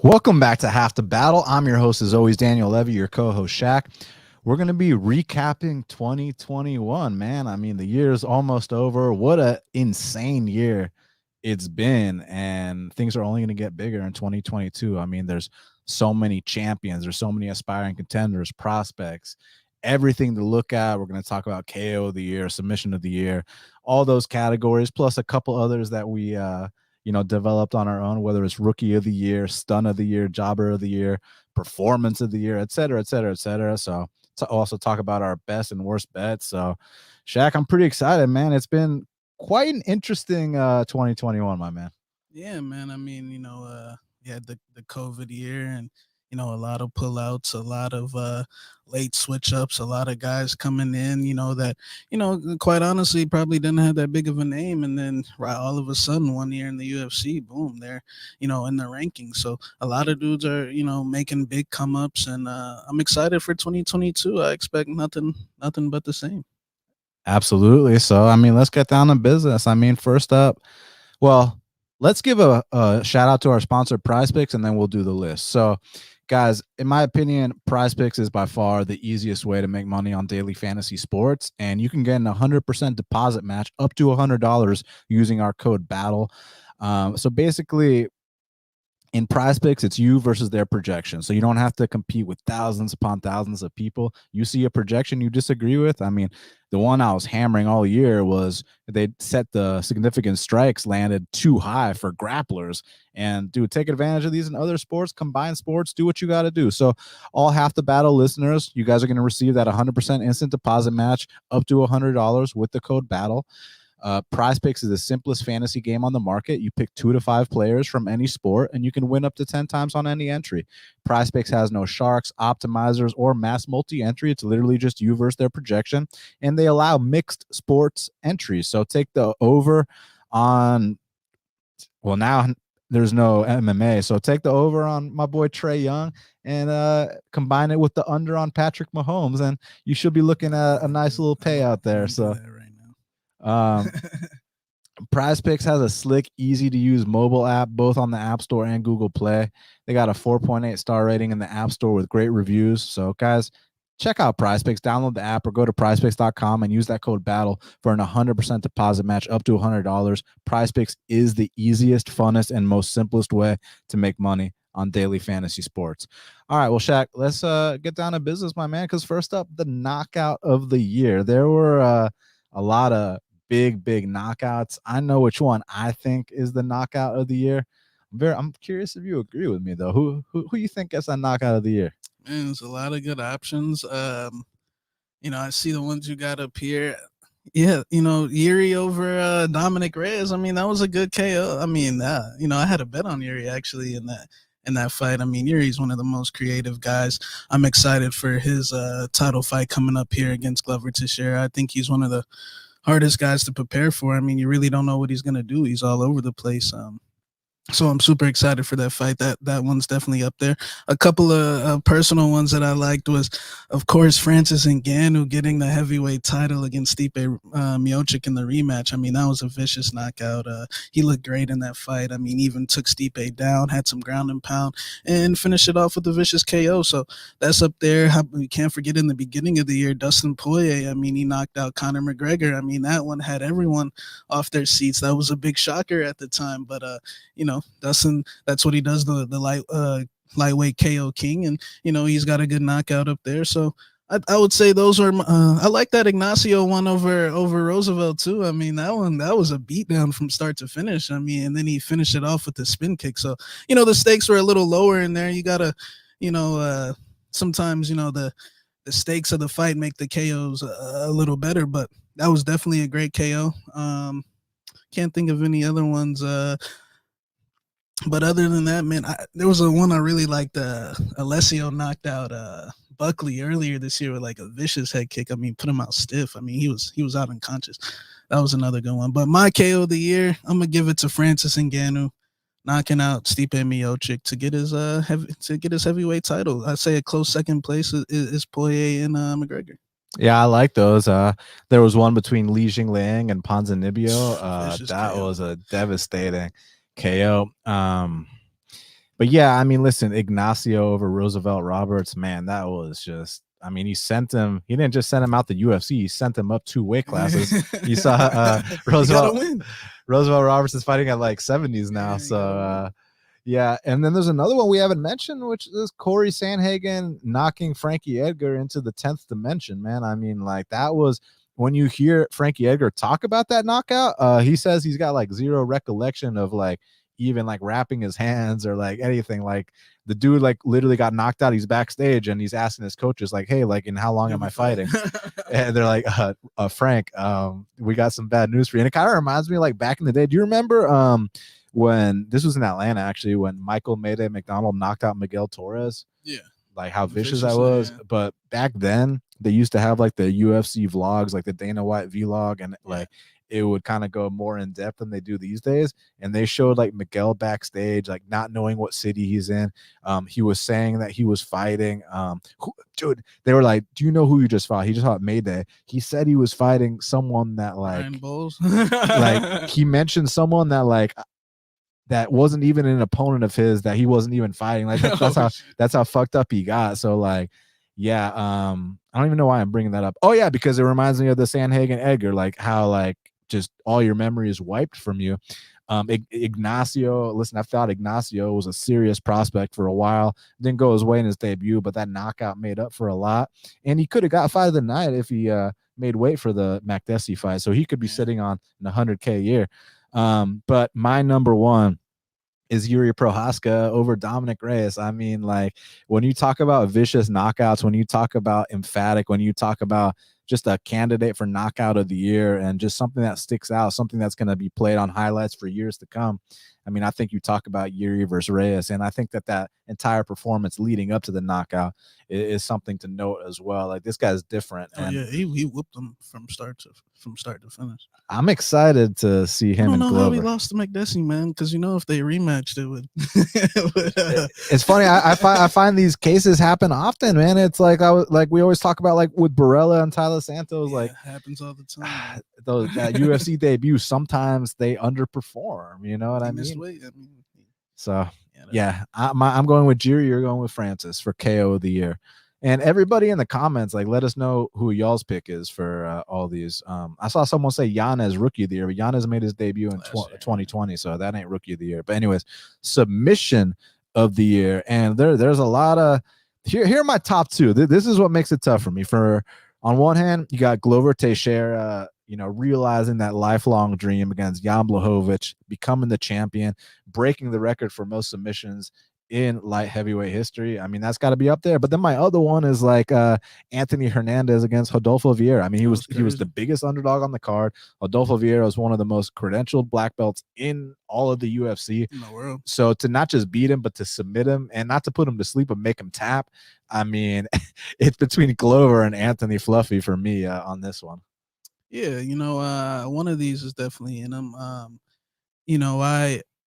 Welcome back to Half the Battle. I'm your host, as always, Daniel Levy, your co-host, Shaq. We're going to be recapping 2021, man. I mean, the year is almost over. What a insane year it's been, and things are only going to get bigger in 2022. I mean, there's so many champions. There's so many aspiring contenders, prospects, everything to look at. We're going to talk about KO of the year, submission of the year, all those categories, plus a couple others that we developed on our own, whether it's rookie of the year, stunt of the year, jobber of the year, performance of the year, et cetera, et cetera, et cetera. So to also talk about our best and worst bets. So Shaq, I'm pretty excited, man. It's been quite an interesting 2021, my man. Yeah, man. I mean, you had the COVID year and a lot of pullouts, a lot of late switch ups, a lot of guys coming in, that, quite honestly probably didn't have that big of a name. And then right all of a sudden 1 year in the UFC, boom, they're, in the rankings. So a lot of dudes are, making big come ups, and I'm excited for 2022. I expect nothing but the same. Absolutely. So, I mean, let's get down to business. I mean, first up, well, let's give a shout out to our sponsor, Prize Picks, and then we'll do the list. So, guys, in my opinion, Prize Picks is by far the easiest way to make money on daily fantasy sports. And you can get an 100% deposit match up to $100 using our code BATTLE. So basically, in Prize Picks, it's you versus their projection. So you don't have to compete with thousands upon thousands of people. You see a projection you disagree with. I mean, the one I was hammering all year was they set the significant strikes landed too high for grapplers. And dude, take advantage of these in other sports, combined sports, do what you got to do. So all Half the Battle listeners, you guys are going to receive that 100% instant deposit match up to $100 with the code BATTLE. Prize Picks is the simplest fantasy game on the market. You pick 2 to 5 players from any sport, and you can win up to 10 times on any entry. Prize Picks has no sharks, optimizers, or mass multi-entry. It's literally just you versus their projection, and they allow mixed sports entries. So take the over on, well, now there's no MMA, so take the over on my boy Trae Young and combine it with the under on Patrick Mahomes, and you should be looking at a nice little payout there. Don't do So that right now. um, Prize Picks has a slick, easy to use mobile app, both on the App Store and Google Play. They got a 4.8 star rating in the App Store with great reviews. So, guys, check out Prize Picks, download the app, or go to prizepicks.com and use that code BATTLE for an 100% deposit match up to $100. Prize Picks is the easiest, funnest, and most simplest way to make money on daily fantasy sports. All right, well, Shaq, let's get down to business, my man, because first up, the knockout of the year. There were a lot of big knockouts. I know which one I think is the knockout of the year. I'm curious if you agree with me though. Who you think gets that knockout of the year? Man, there's a lot of good options. I see the ones you got up here. Yeah, Yuri over Dominic Reyes. I mean, that was a good KO. I mean, I had a bet on Yuri actually in that fight. I mean, Yuri's one of the most creative guys. I'm excited for his title fight coming up here against Glover Teixeira. I think he's one of the hardest guys to prepare for. I mean, you really don't know what he's gonna do. He's all over the place. So I'm super excited for that fight. That one's definitely up there. A couple of personal ones that I liked was, of course, Francis Ngannou getting the heavyweight title against Stipe Miocic in the rematch. I mean, that was a vicious knockout. He looked great in that fight. I mean, even took Stipe down, had some ground and pound, and finished it off with a vicious KO. So that's up there. We can't forget in the beginning of the year, Dustin Poirier. I mean, he knocked out Conor McGregor. I mean, that one had everyone off their seats. That was a big shocker at the time, but Dustin, that's what he does, the lightweight KO king, and he's got a good knockout up there. So I would say those are. I like that Ignacio one over Roosevelt too. I mean, that was a beatdown from start to finish. I mean, and then he finished it off with the spin kick. So the stakes were a little lower in there. You gotta, sometimes the stakes of the fight make the KOs a little better, but that was definitely a great KO. Can't think of any other ones. But other than that, man, there was a one I really liked. Alessio knocked out Buckley earlier this year with like a vicious head kick. I mean, put him out stiff. I mean, he was out unconscious. That was another good one. But my KO of the year, I'm gonna give it to Francis Ngannou, knocking out Stipe Miocic to get his heavyweight title. I'd say a close second place is Poirier and McGregor. Yeah, I like those. There was one between Li Jingliang and Ponzinibbio. Vicious That KO. was a devastating KO. But yeah, I mean, listen, Ignacio over Roosevelt Roberts, man, that was just. I mean, he sent him. He didn't just send him out the UFC. He sent him up 2 weight classes. You saw You gotta Roosevelt. win. Roosevelt Roberts is fighting at like 70s now. Yeah, you gotta So yeah, and then there's another one we haven't mentioned, which is Corey Sandhagen knocking Frankie Edgar into the 10th dimension. Man, I mean, like that was when you hear Frankie Edgar talk about that knockout. He says he's got like zero recollection of like even like wrapping his hands or like anything. Like the dude like literally got knocked out. He's backstage and he's asking his coaches like, "Hey, like, in how long am I fighting?" And they're like, Frank, we got some bad news for you. And it kind of reminds me like back in the day. Do you remember when this was in Atlanta, actually, when Michael Mayday McDonald knocked out Miguel Torres? Yeah. Like how vicious that was. Yeah. But back then, they used to have like the UFC vlogs, like the Dana White vlog, and like it would kind of go more in depth than they do these days. And they showed like Miguel backstage, like not knowing what city he's in. He was saying that he was fighting. Dude, they were like, "Do you know who you just fought?" He just fought Mayday. He said he was fighting someone that like, like he mentioned someone that like that wasn't even an opponent of his that he wasn't even fighting. Like that's how fucked up he got. So like, yeah, I don't even know why I'm bringing that up. Oh yeah, because it reminds me of the Sandhagen Edgar, like how like just all your memory is wiped from you. Ignacio, listen, I thought Ignacio was a serious prospect for a while. Didn't go his way in his debut, but that knockout made up for a lot. And he could have got fight of the night if he made weight for the McDessie fight. So he could be sitting on an 100K a year. But my number one is Yuri Prohaska over Dominic Reyes. I mean, like when you talk about vicious knockouts, when you talk about emphatic, when you talk about just a candidate for knockout of the year and just something that sticks out, something that's going to be played on highlights for years to come. I mean, I think you talk about Yuri versus Reyes, and I think that entire performance leading up to the knockout is something to note as well. Like this guy's different. Oh, and yeah, he whooped him from start to finish. I'm excited to see him. I don't know how he lost to McDessie, man. Because if they rematched, it would. It's funny. I find these cases happen often, man. It's like we always talk about like with Barella and Tyler Santos. Like happens all the time. That UFC debut, sometimes they underperform. You know what I mean? So yeah, I'm going with Jiri. You're going with Francis for KO of the year. And everybody in the comments, like, let us know who y'all's pick is for all these. I saw someone say Yanez rookie of the year, but Yanez made his debut in 2020, so that ain't rookie of the year. But anyways, submission of the year, and there's a lot of here are my top two. This is what makes it tough for me. For on one hand, you got Glover Teixeira, realizing that lifelong dream against Jan Blachowicz, becoming the champion, breaking the record for most submissions in light heavyweight history. I mean, that's got to be up there. But then my other one is like Anthony Hernandez against Rodolfo Vieira. I mean, he was the biggest underdog on the card. Rodolfo Vieira was one of the most credentialed black belts in all of the UFC in the world. So to not just beat him, but to submit him and not to put him to sleep, but make him tap. I mean, it's between Glover and Anthony Fluffy for me on this one. Yeah, one of these is definitely in him.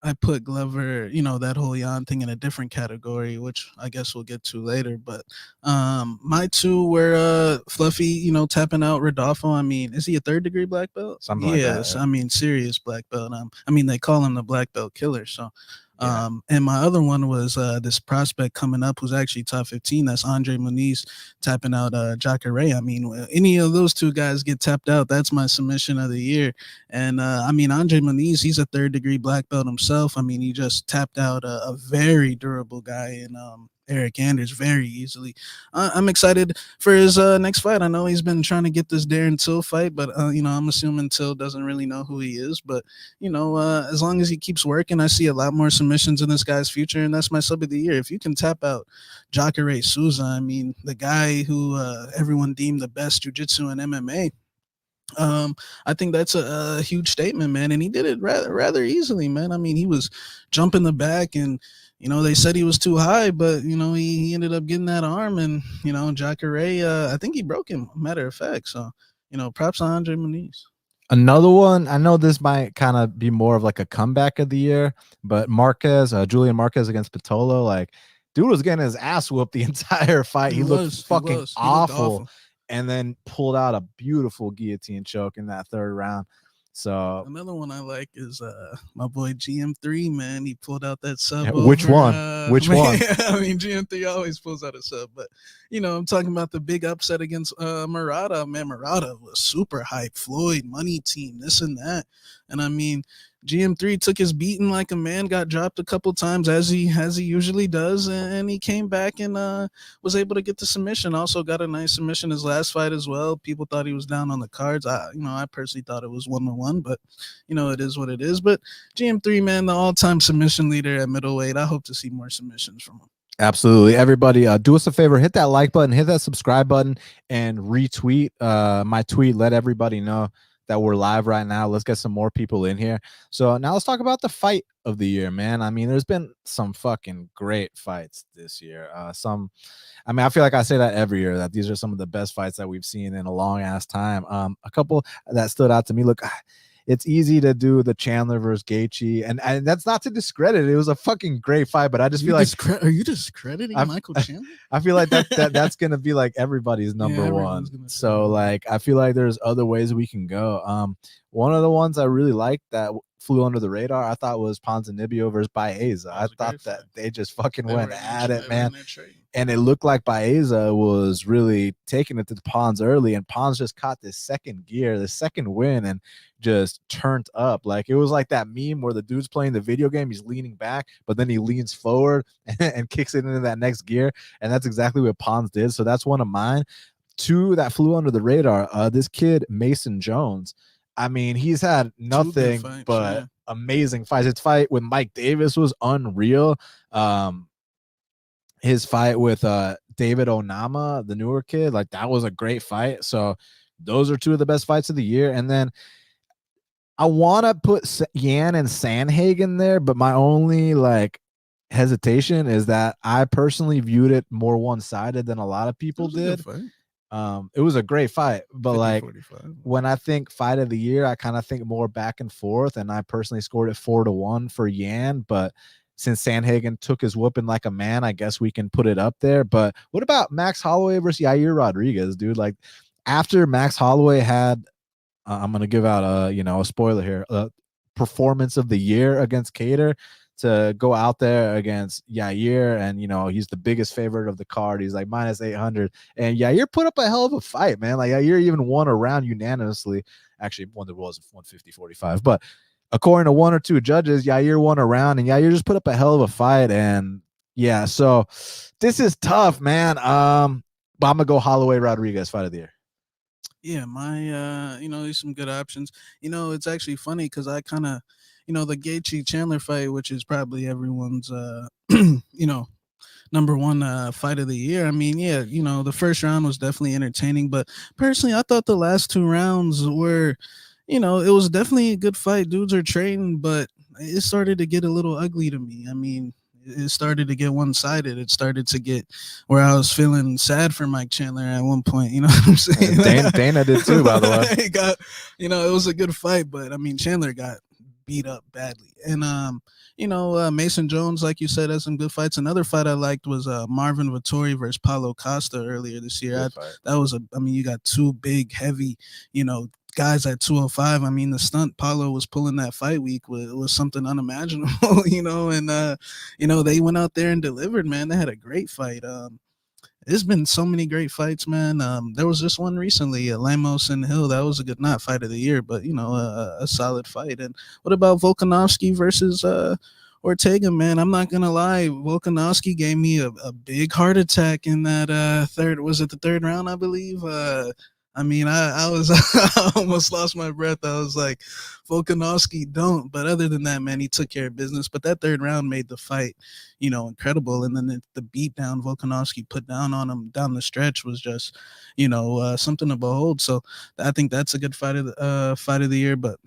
I put Glover, that whole Jan thing in a different category, which I guess we'll get to later. But my two were Fluffy, tapping out Rodolfo. I mean, is he a third-degree black belt? Something like that. Yes, I mean, serious black belt. I mean, they call him the black belt killer. So, and my other one was this prospect coming up who's actually top 15. That's Andre Muniz tapping out Jacare. I mean, any of those two guys get tapped out, that's my submission of the year. And I mean, Andre Muniz, he's a third-degree black belt himself. I mean, he just tapped out a very durable guy in Eric Anders very easily. I'm excited for his next fight. I know he's been trying to get this Darren Till fight, but I'm assuming Till doesn't really know who he is. But as long as he keeps working, I see a lot more submissions in this guy's future, and that's my sub of the year. If you can tap out Jacare Souza, I mean, the guy who everyone deemed the best jiu-jitsu and MMA. I think that's a huge statement, man, and he did it rather easily, man. I mean, he was jumping the back, and they said he was too high, but he ended up getting that arm, and Jacare, I think he broke him. Matter of fact, so props to Andre Muniz. Another one, I know this might kind of be more of like a comeback of the year, but Julian Marquez against Pitolo, like, dude was getting his ass whooped the entire fight. He looked fucking awful. And then pulled out a beautiful guillotine choke in that third round. So another one I like is my boy GM3, man. He pulled out that sub which over one? Which one? I mean GM3 always pulls out a sub, but I'm talking about the big upset against Murata. Man, Murata was super hype. Floyd, money team, this and that. And I mean, GM3 took his beating like a man, got dropped a couple times as he usually does, and he came back and was able to get the submission. Also got a nice submission his last fight as well. People thought he was down on the cards. I personally thought it was 1-1, but it is what it is. But GM3, man, the all-time submission leader at middleweight. I hope to see more submissions from him. Absolutely. Everybody, do us a favor, hit that like button, hit that subscribe button, and retweet my tweet. Let everybody know that we're live right now. Let's get some more people in here. So now let's talk about the fight of the year, man. I mean, there's been some fucking great fights this year. I feel like I say that every year, that these are some of the best fights that we've seen in a long ass time. A couple that stood out to me. Look, it's easy to do the Chandler versus Gaethje, and that's not to discredit it. It was a fucking great fight, but I just feel like are you discrediting Michael Chandler? I feel like that's gonna be like everybody's number one. So like I feel like there's other ways we can go. One of the ones I really liked that flew under the radar, I thought, was Ponzinibbio versus Baeza. I thought that they just fucking went at it, man. And it looked like Baeza was really taking it to the Pons early, and Pons just caught this second gear, the second win, and just turned up. Like it was like that meme where the dude's playing the video game, he's leaning back, but then he leans forward and kicks it into that next gear. And that's exactly what Pons did. So that's one of mine. Two that flew under the radar. This kid, Mason Jones. I mean, he's had nothing but amazing fights. His fight with Mike Davis was unreal. His fight with David Onama, the newer kid, like that was a great fight. So those are two of the best fights of the year. And then I want to put Yan and Sandhagen there, but my only like hesitation is that I personally viewed it more one-sided than a lot of people did. It was a great fight, but 50-45. When I think fight of the year, I kind of think more back and forth, and I personally scored it 4-1 for Yan. But since Sandhagen took his whooping like a man, I guess we can put it up there. But what about Max Holloway versus Yair Rodriguez, dude? Like after Max Holloway had, I'm gonna give out a spoiler here, performance of the year against Cater, to go out there against Yair, and he's the biggest favorite of the card. He's like minus 800, and Yair put up a hell of a fight, man. Like Yair even won a round unanimously. Actually, one that was 150-45, but according to one or two judges, Yair won a round, and Yair just put up a hell of a fight. And yeah, so this is tough, man. But I'm gonna go Holloway Rodriguez fight of the year. Yeah, my there's some good options. It's actually funny because I kind of the Gaethje Chandler fight, which is probably everyone's number one fight of the year. I mean, yeah, the first round was definitely entertaining, but personally I thought the last two rounds were, it was definitely a good fight. Dudes are trading, but it started to get a little ugly to me. I mean, it started to get one-sided. It started to get where I was feeling sad for Mike Chandler at one point. You know what I'm saying? Dana did too, by the way. It was a good fight, but I mean, Chandler got beat up badly. And Mason Jones, like you said, has some good fights. Another fight I liked was Marvin Vettori versus Paulo Costa earlier this year. You got two big, heavy, guys at 205. I mean, the stunt Paulo was pulling that fight week was something unimaginable, and they went out there and delivered, man. They had a great fight. There's been so many great fights, man. There was this one recently, Lemos and Hill. That was a good, not fight of the year, but a solid fight. And what about Volkanovski versus Ortega, man? I'm not gonna lie, Volkanovski gave me a big heart attack in that the third round, I believe. I mean, I was I almost lost my breath. I was like, Volkanovski don't. But other than that, man, he took care of business. But that third round made the fight, incredible. And then the beat down Volkanovski put down on him down the stretch was just, something to behold. So I think that's a good fight of the year. But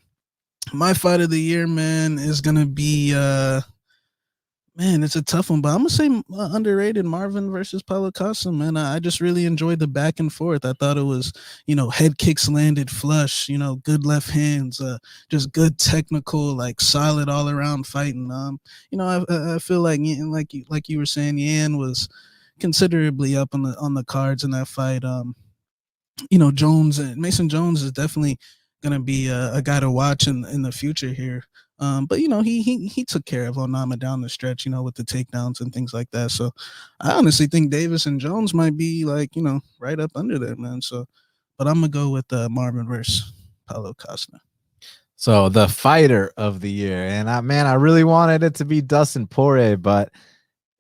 my fight of the year, man, is gonna be man, it's a tough one, but I'm gonna say underrated Marvin versus Paulo Costa, man. I just really enjoyed the back and forth. I thought it was, head kicks landed flush, good left hands, just good technical, like solid all around fighting. I feel like you were saying, Yan was considerably up on the cards in that fight. Mason Jones is definitely gonna be a guy to watch in the future here. But you know, he took care of Onama down the stretch, you know, with the takedowns and things like that. So I honestly think Davis and Jones might be like, you know, right up under there, man. So, but I'm gonna go with Marvin versus Paulo Costa. So the fighter of the year, and I really wanted it to be Dustin Poirier, but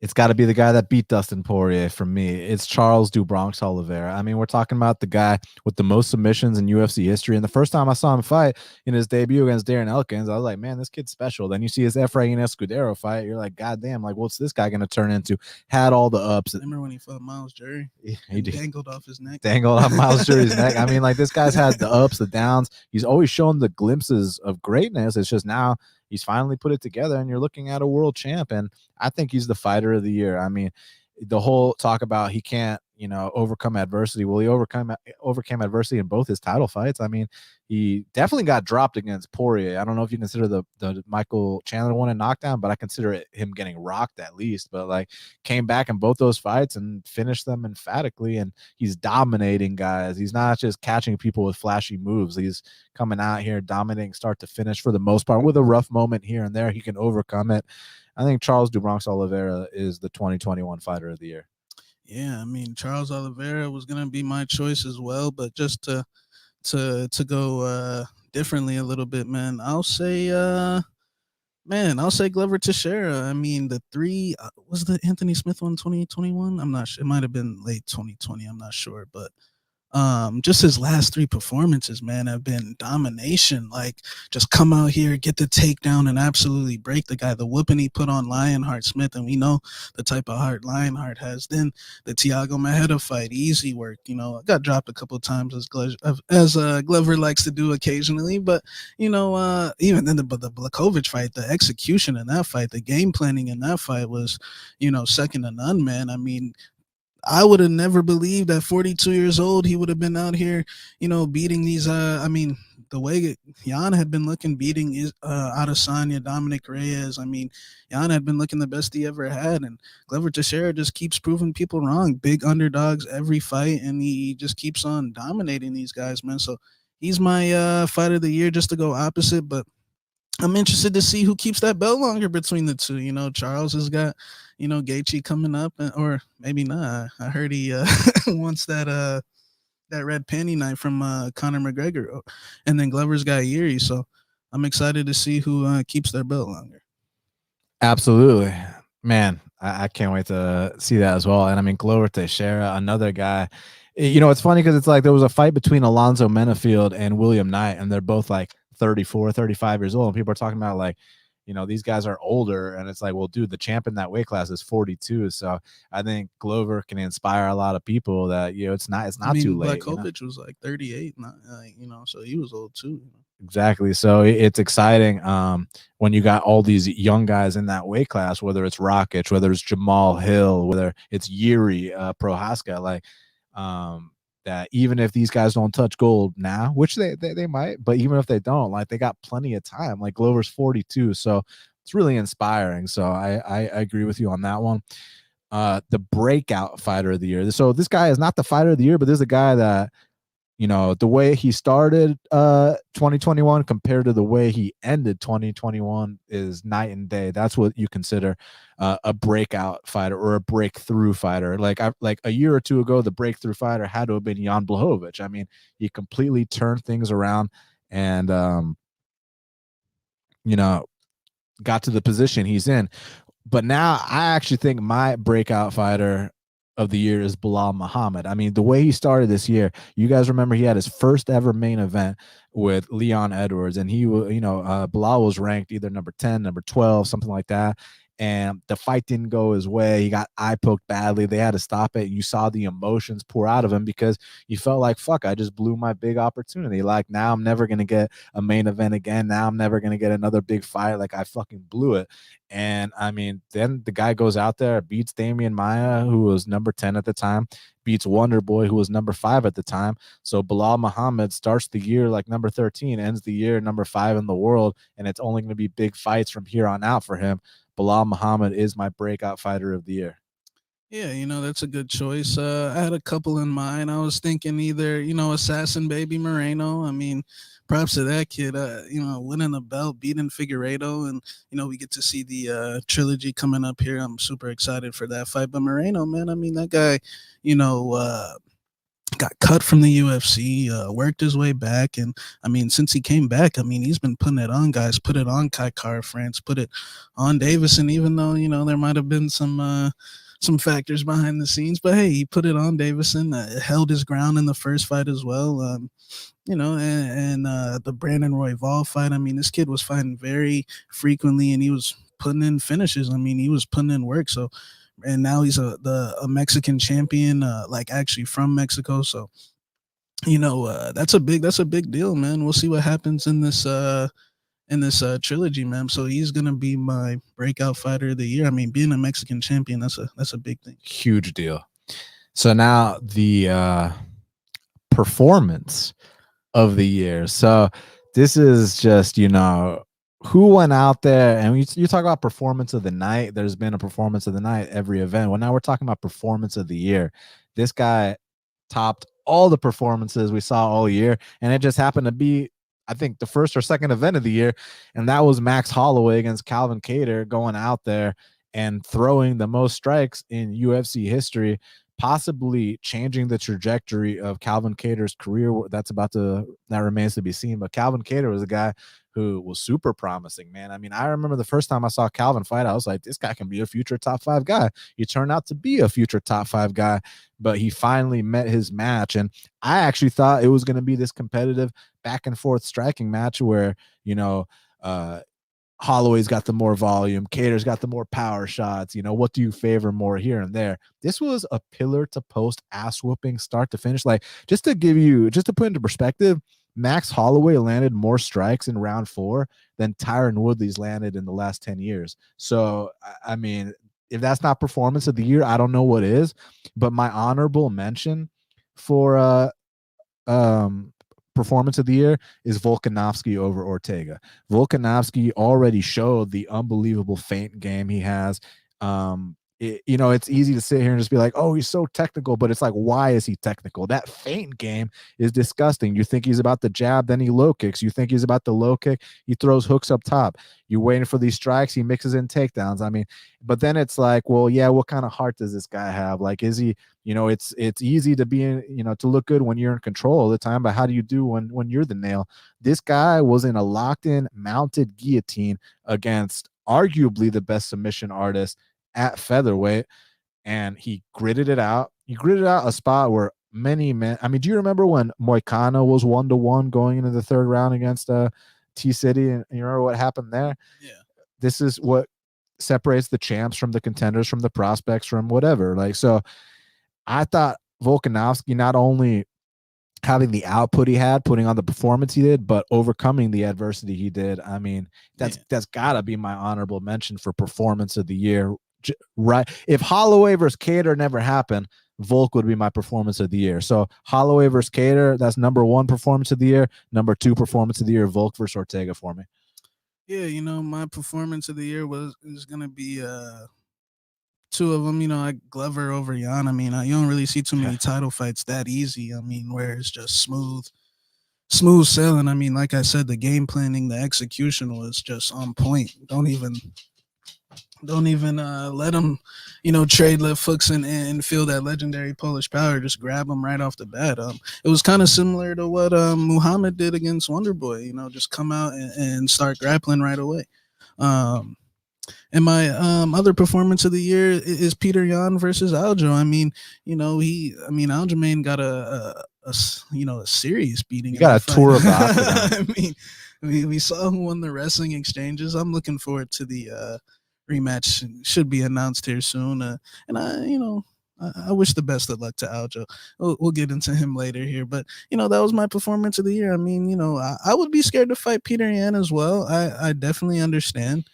it's got to be the guy that beat Dustin Poirier for me. It's Charles do Bronx Oliveira. I mean, we're talking about the guy with the most submissions in UFC history. And the first time I saw him fight in his debut against Darren Elkins, I was like, man, this kid's special. Then you see his Efrain Escudero fight. You're like, God damn, like, what's this guy going to turn into? Had all the ups. Remember when he fought Miles Jury? He dangled off his neck. Dangled off Miles Jury's neck. I mean, like, this guy's had the ups, the downs. He's always shown the glimpses of greatness. It's just now he's finally put it together, and you're looking at a world champ. And I think he's the fighter of the year. I mean, the whole talk about he can't, you know, overcome adversity. Well, he overcame adversity in both his title fights. I mean, he definitely got dropped against Poirier. I don't know if you consider the Michael Chandler one a knockdown, but I consider it him getting rocked at least. But like, came back in both those fights and finished them emphatically. And he's dominating guys. He's not just catching people with flashy moves. He's coming out here dominating start to finish for the most part. With a rough moment here and there, he can overcome it. I think Charles do Bronx Oliveira is the 2021 fighter of the year. Yeah, I mean, Charles Oliveira was gonna be my choice as well, but just to go differently a little bit, man, I'll say Glover Teixeira. I mean, the three was the Anthony Smith one 2021. I'm not sure. It might have been late 2020. I'm not sure, but just his last three performances, man, have been domination. Like, just come out here, get the takedown, and absolutely break the guy. The whooping he put on Lionheart Smith, and we know the type of heart Lionheart has. Then the Thiago Maheda fight, easy work. You know, got dropped a couple of times as Glover likes to do occasionally, but you know, even then the Blachowicz fight, the execution in that fight, the game planning in that fight was, you know, second to none, man. I mean, I would have never believed at 42 years old he would have been out here, you know, beating these. I mean, the way Jan had been looking, beating Adesanya, Dominic Reyes. I mean, Jan had been looking the best he ever had, and Glover Teixeira just keeps proving people wrong. Big underdogs every fight, and he just keeps on dominating these guys, man. So he's my fight of the year, just to go opposite, but I'm interested to see who keeps that belt longer between the two. You know, Charles has got, you know, Gaethje coming up, or maybe not. I heard he wants that red panty night from Conor McGregor, and then Glover's got Yuri. So I'm excited to see who keeps their belt longer. Absolutely, man. I can't wait to see that as well. And I mean, Glover Teixeira, another guy. You know, it's funny because it's like there was a fight between Alonzo Menafield and William Knight, and they're both like 34, 35 years old. And people are talking about like, you know, these guys are older. And it's like, well, dude, the champ in that weight class is 42. So I think Glover can inspire a lot of people that, you know, it's not too late. Blachowicz was like 38, not, you know, so he was old too. You know? Exactly. So it's exciting when you got all these young guys in that weight class, whether it's Rakic, whether it's Jamal Hill, whether it's Yuri Prohaska, like that even if these guys don't touch gold now, which they might, but even if they don't, like they got plenty of time. Like Glover's 42, so it's really inspiring. So I agree with you on that one. The breakout fighter of the year. So this guy is not the fighter of the year, but this is a guy that, you know, the way he started 2021 compared to the way he ended 2021 is night and day. That's what you consider a breakout fighter or a breakthrough fighter. Like a year or two ago, the breakthrough fighter had to have been Jan Blachowicz. I mean, he completely turned things around and you know, got to the position he's in. But now I actually think my breakout fighter of the year is Bilal Muhammad. I mean, the way he started this year, you guys remember he had his first ever main event with Leon Edwards, and he was, you know, Bilal was ranked either number 10, number 12, something like that. And the fight didn't go his way. He got eye poked badly. They had to stop it. You saw the emotions pour out of him because you felt like, fuck, I just blew my big opportunity. Like, now I'm never going to get a main event again. Now I'm never going to get another big fight. Like, I fucking blew it. And I mean, then the guy goes out there, beats Damian Maia, who was number 10 at the time, beats Wonder Boy, who was number 5 at the time. So Bilal Muhammad starts the year like number 13, ends the year number 5 in the world, and it's only going to be big fights from here on out for him. Bilal Muhammad is my breakout fighter of the year. Yeah, that's a good choice. I had a couple in mind. I was thinking either, Assassin Baby Moreno. I mean, props to that kid, winning the belt, beating Figueiredo. And, we get to see the trilogy coming up here. I'm super excited for that fight. But Moreno, man, I mean, that guy, you know, uh, got cut from the UFC, worked his way back, and I mean, since he came back, I mean, he's been putting it on guys, put it on Kai Kara France, put it on Davison, even though there might have been some factors behind the scenes, but hey, he put it on Davison, held his ground in the first fight as well. And the Brandon Royval fight. I mean, this kid was fighting very frequently, and he was putting in finishes. I mean, he was putting in work. So, and now he's a Mexican champion, like actually from Mexico. So, that's a big deal, man. We'll see what happens in this trilogy, man. So he's gonna be my breakout fighter of the year. I mean, being a Mexican champion, that's a big thing. Huge deal. So now the performance of the year. So this is just, who went out there, and you talk about performance of the night. There's been a performance of the night every event. Well, now we're talking about performance of the year. This guy topped all the performances we saw all year, and it just happened to be, I think, the first or second event of the year, and that was Max Holloway against Calvin Kattar, going out there and throwing the most strikes in UFC history, possibly changing the trajectory of Calvin Kattar's career. That remains to be seen. But Calvin Kattar was a guy who was super promising, man. I mean, I remember the first time I saw Calvin fight, I was like, this guy can be a future top 5 guy. He turned out to be a future top 5 guy, but he finally met his match. And I actually thought it was going to be this competitive back and forth striking match where, Holloway's got the more volume, Kattar's got the more power shots. What do you favor more here and there? This was a pillar to post ass whooping start to finish. Like, just to put into perspective, Max Holloway landed more strikes in round 4 than Tyron Woodley's landed in the last 10 years. So, I mean, if that's not performance of the year, I don't know what is. But my honorable mention for performance of the year is Volkanovski over Ortega. Volkanovski already showed the unbelievable feint game he has. It's easy to sit here and just be like, oh, he's so technical, but it's like, why is he technical? That feint game is disgusting. You think he's about the jab, then he low kicks. You think he's about the low kick, he throws hooks up top. You're waiting for these strikes, he mixes in takedowns. I mean, but then it's like, well, yeah, what kind of heart does this guy have? Like, is he, it's easy to be in, to look good when you're in control all the time, but how do you do when you're the nail? This guy was in a locked-in mounted guillotine against arguably the best submission artist at featherweight, and he gritted it out. He gritted out a spot where many men. I mean, do you remember when Moicano was 1-1 going into the 3rd round against T-City, and you remember what happened there? Yeah. This is what separates the champs from the contenders, from the prospects, from whatever. Like, so I thought Volkanovski, not only having the output he had, putting on the performance he did, but overcoming the adversity he did. I mean, that's gotta be my honorable mention for performance of the year. Right? If Holloway versus Kattar never happened, Volk would be my performance of the year. So Holloway versus Kattar, that's number 1 performance of the year. Number 2 performance of the year, Volk versus Ortega for me. Yeah, my performance of the year is gonna be 2 of them. Glover over Jan. I mean, you don't really see too many title fights that easy. I mean, where it's just smooth sailing. I mean, like I said, the game planning, the execution was just on point. Don't even let him, trade left hooks and feel that legendary Polish power. Just grab him right off the bat. It was kind of similar to what Muhammad did against Wonderboy. Just come out and start grappling right away. And my other performance of the year is Peter Yan versus Aljo. I mean, Aljamain got a serious beating. You got a tour of the octagon. I mean, we saw who won the wrestling exchanges. I'm looking forward to the rematch. Should be announced here soon. And I wish the best of luck to Aljo. We'll get into him later here, but that was my performance of the year. I mean, I would be scared to fight Peter Yan as well. I definitely understand,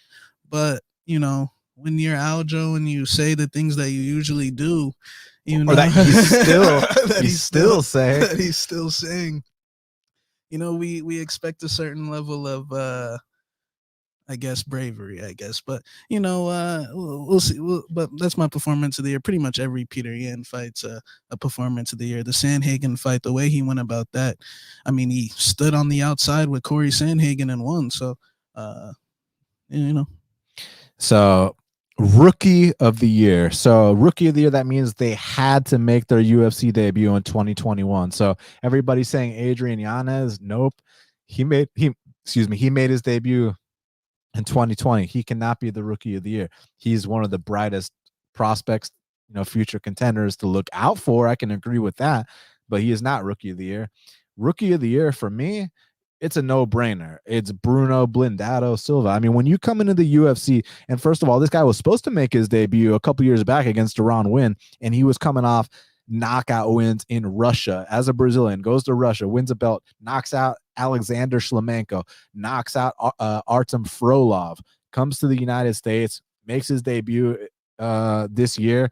but when you're Aljo and you say the things that you usually do, or that he's still saying, we expect a certain level of I guess bravery, I guess. But we'll see. But that's my performance of the year. Pretty much every Peter Yan fight's a performance of the year. The Sandhagen fight, the way he went about that, I mean, he stood on the outside with Corey Sandhagen and won. So, you know. So rookie of the year. So rookie of the year, that means they had to make their UFC debut in 2021. So everybody's saying Adrian Yanez. Nope. He made his debut in 2020. He cannot be the rookie of the year. He's one of the brightest prospects, future contenders to look out for. I can agree with that, but he is not rookie of the year. Rookie of the year for me, it's a no-brainer. It's Bruno Blindado Silva. I mean, when you come into the UFC, and first of all, this guy was supposed to make his debut a couple years back against Deron Winn, and he was coming off knockout wins in Russia as a Brazilian, goes to Russia, wins a belt, knocks out Alexander Shlemenko, knocks out Artem Frolov, comes to the United States, makes his debut this year.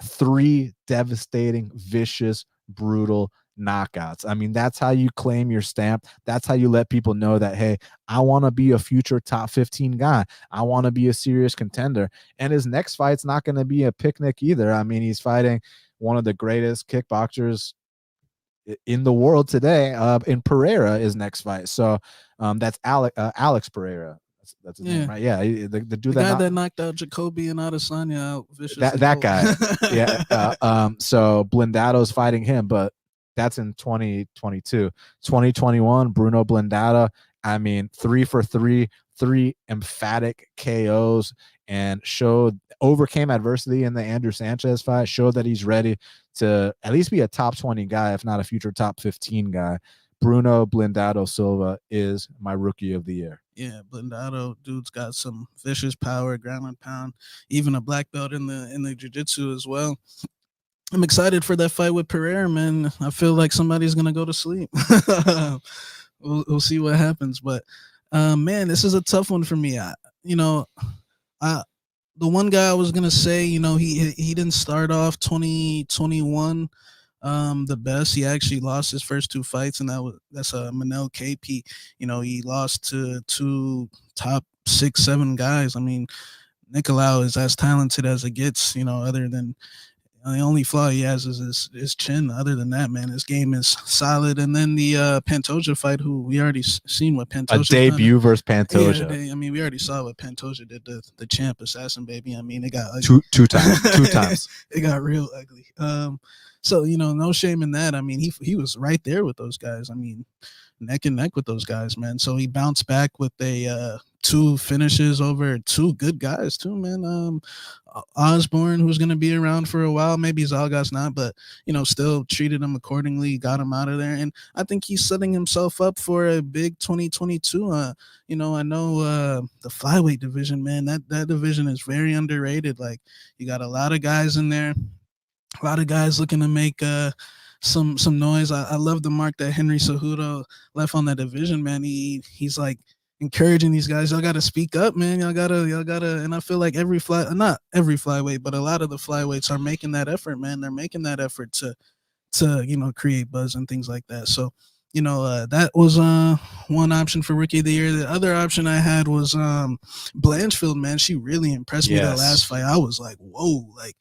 3 devastating, vicious, brutal knockouts. I mean, that's how you claim your stamp. That's how you let people know that, hey, I want to be a future top 15 guy. I want to be a serious contender. And his next fight's not going to be a picnic either. I mean, he's fighting one of the greatest kickboxers in the world today, in Pereira, his next fight. So that's Alex Pereira. That's his name, right? Yeah, the dude that knocked out Jacoby and Adesanya out viciously. That guy. Yeah. So Blindado's fighting him, but that's in 2022. 2021, Bruno Blindado, I mean, 3 for 3, 3 emphatic KOs, and overcame adversity in the Andrew Sanchez fight, showed that he's ready to at least be a top 20 guy, if not a future top 15 guy. Bruno Blindado Silva is my rookie of the year. Yeah, Blindado, dude's got some vicious power, ground and pound, even a black belt in the jiu-jitsu as well. I'm excited for that fight with Pereira, man. I feel like somebody's gonna go to sleep. We'll see what happens, but man, this is a tough one for me. The one guy I was gonna say, he didn't start off 2021 the best. He actually lost his first 2 fights, and that's Manel KP. He lost to 2 top 6, 7 guys. I mean, Nicolau is as talented as it gets, other than the only flaw he has is his chin. Other than that, man, his game is solid. And then the Pantoja fight, who we already seen what Pantoja debut versus Pantoja. Yeah, I mean, we already saw what Pantoja did to the champ assassin, baby. I mean, it got ugly. two times. It got real ugly. So no shame in that. I mean, he was right there with those guys. I mean, neck and neck with those guys, man. So he bounced back with a 2 finishes over 2 good guys too, man. Osborne, who's going to be around for a while, maybe Zalgas not, but still treated him accordingly, got him out of there, and I think he's setting himself up for a big 2022. I know the flyweight division, man, that division is very underrated. Like, you got a lot of guys in there, a lot of guys looking to make some noise. I love the mark that Henry Cejudo left on that division, man. He's like encouraging these guys. Y'all gotta speak up, man. Y'all gotta. And I feel like not every flyweight, but a lot of the flyweights are making that effort, man. They're making that effort to create buzz and things like that. So that was one option for rookie of the year. The other option I had was Blanchfield, man. She really impressed me that last fight. I was like, whoa, like,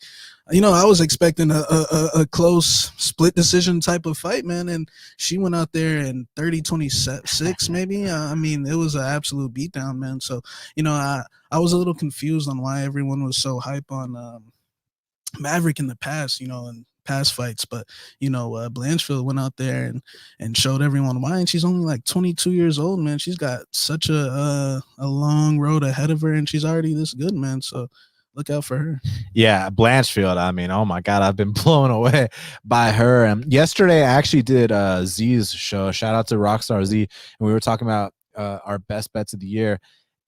I was expecting a close split decision type of fight, man, and she went out there in 30-26 maybe. I mean, it was an absolute beatdown, man. So I was a little confused on why everyone was so hype on Maverick in the past, and past fights, but Blanchfield went out there and showed everyone why. And she's only like 22 years old, man. She's got such a long road ahead of her, and she's already this good, man. So look out for her. Yeah, Blanchfield, I mean, oh my God, I've been blown away by her. And yesterday I actually did Z's show. Shout out to Rockstar Z. And we were talking about our best bets of the year.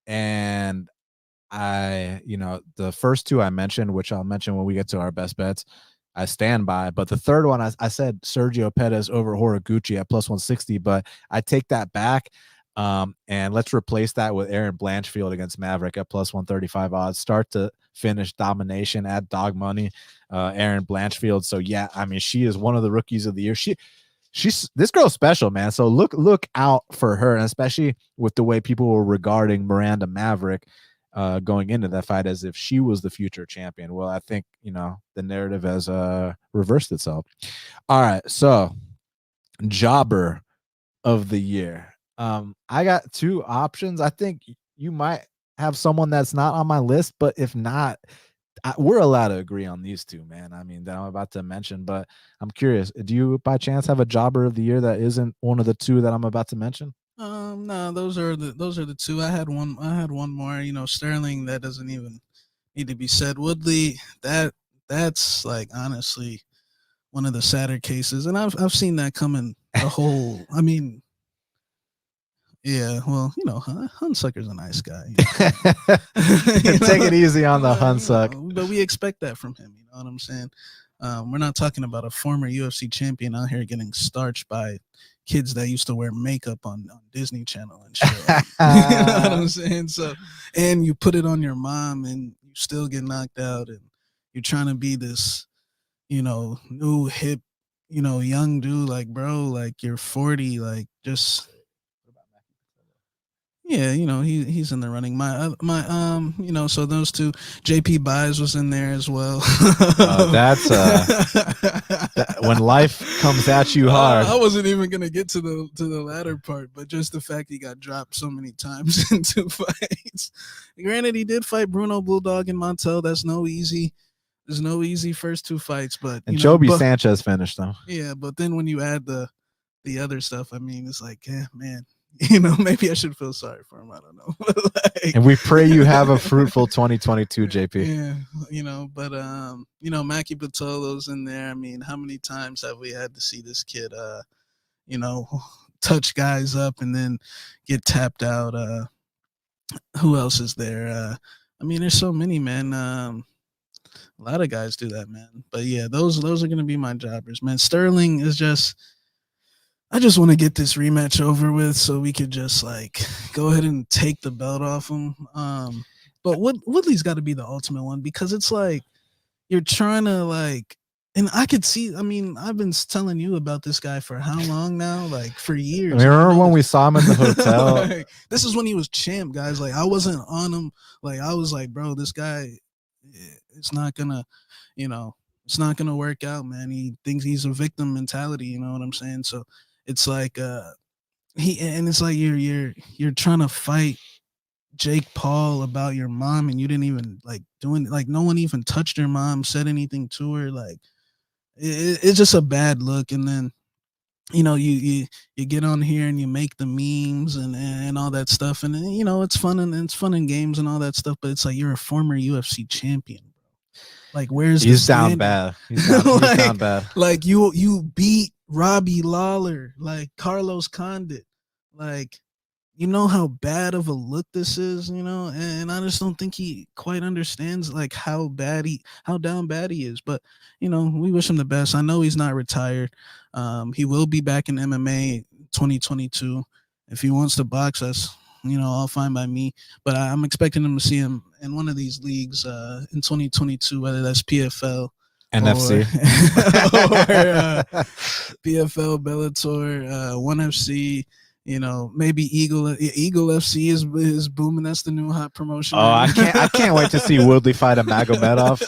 And the first 2 I mentioned, which I'll mention when we get to our best bets, I stand by. But the third one, I said Sergio Pettis over Horiguchi at plus 160, but I take that back. And let's replace that with Aaron Blanchfield against Maverick at plus 135 odds. Start to finish domination at dog money, Aaron Blanchfield. So yeah, I mean, she is one of the rookies of the year. this girl's special, man. So look out for her, and especially with the way people were regarding Miranda Maverick going into that fight as if she was the future champion. Well, I think the narrative has reversed itself. All right, so jobber of the year. I got two options. I think you might have someone that's not on my list, but if not, we're allowed to agree on these two, man. I mean, that I'm about to mention, but I'm curious. Do you, by chance, have a jobber of the year that isn't one of the two that I'm about to mention? No, those are the two. I had one more. Sterling, that doesn't even need to be said. Woodley, that's like honestly one of the sadder cases, and I've seen that coming the whole. I mean, yeah, well, Hunsucker's a nice guy. Take it easy on the Hunsuck. But we expect that from him. You know what I'm saying? We're not talking about a former UFC champion out here getting starched by kids that used to wear makeup on Disney Channel and shit. You know what I'm saying? So, and you put it on your mom and you still get knocked out, and you're trying to be this, new hip, young dude. Like, bro, like you're 40, like just. Yeah, he's in the running. So those two, JP Buys was in there as well. That's when life comes at you hard. I wasn't even gonna get to the latter part, but just the fact he got dropped so many times in 2 fights. Granted, he did fight Bruno Bulldog and Montel. That's no easy. There's no easy first 2 fights, but Joby Sanchez finished them. Yeah, but then when you add the other stuff, I mean, it's like, yeah, man. Maybe I should feel sorry for him. I don't know. And we pray you have a fruitful 2022, JP. Yeah, but Mackie Patolo's in there. I mean, how many times have we had to see this kid, touch guys up and then get tapped out? Who else is there? I mean, there's so many, man. A lot of guys do that, man. But yeah, those are gonna be my jobbers, man. Sterling is just. I just want to get this rematch over with so we could just like go ahead and take the belt off him. But Woodley's got to be the ultimate one because it's like you're trying to like, and I could see. I mean, I've been telling you about this guy for how long now? Like for years. I mean, remember when we saw him in the hotel? Like, this is when he was champ, guys. Like I wasn't on him. Like I was like, bro, this guy, it's not gonna, it's not gonna work out, man. He thinks he's a victim mentality. You know what I'm saying? So. It's like it's like you're trying to fight Jake Paul about your mom and you didn't even like doing like no one even touched your mom, said anything to her. Like it's just a bad look. And then you get on here and you make the memes and all that stuff, and then, it's fun and games and all that stuff. But it's like you're a former UFC champion. Like where's he's down bad. He's down bad. Like you beat Robbie Lawler, like Carlos Condit, like how bad of a look this is, and I just don't think he quite understands like how down bad he is. But we wish him the best. I know he's not retired. He will be back in MMA 2022. If he wants to box us, all fine by me. But I'm expecting him to see him in one of these leagues in 2022, whether that's PFL. NFC or PFL, Bellator, ONE FC, maybe Eagle FC is booming. That's the new hot promotion. Oh, I can't wait to see Woodley fight a Magomedov.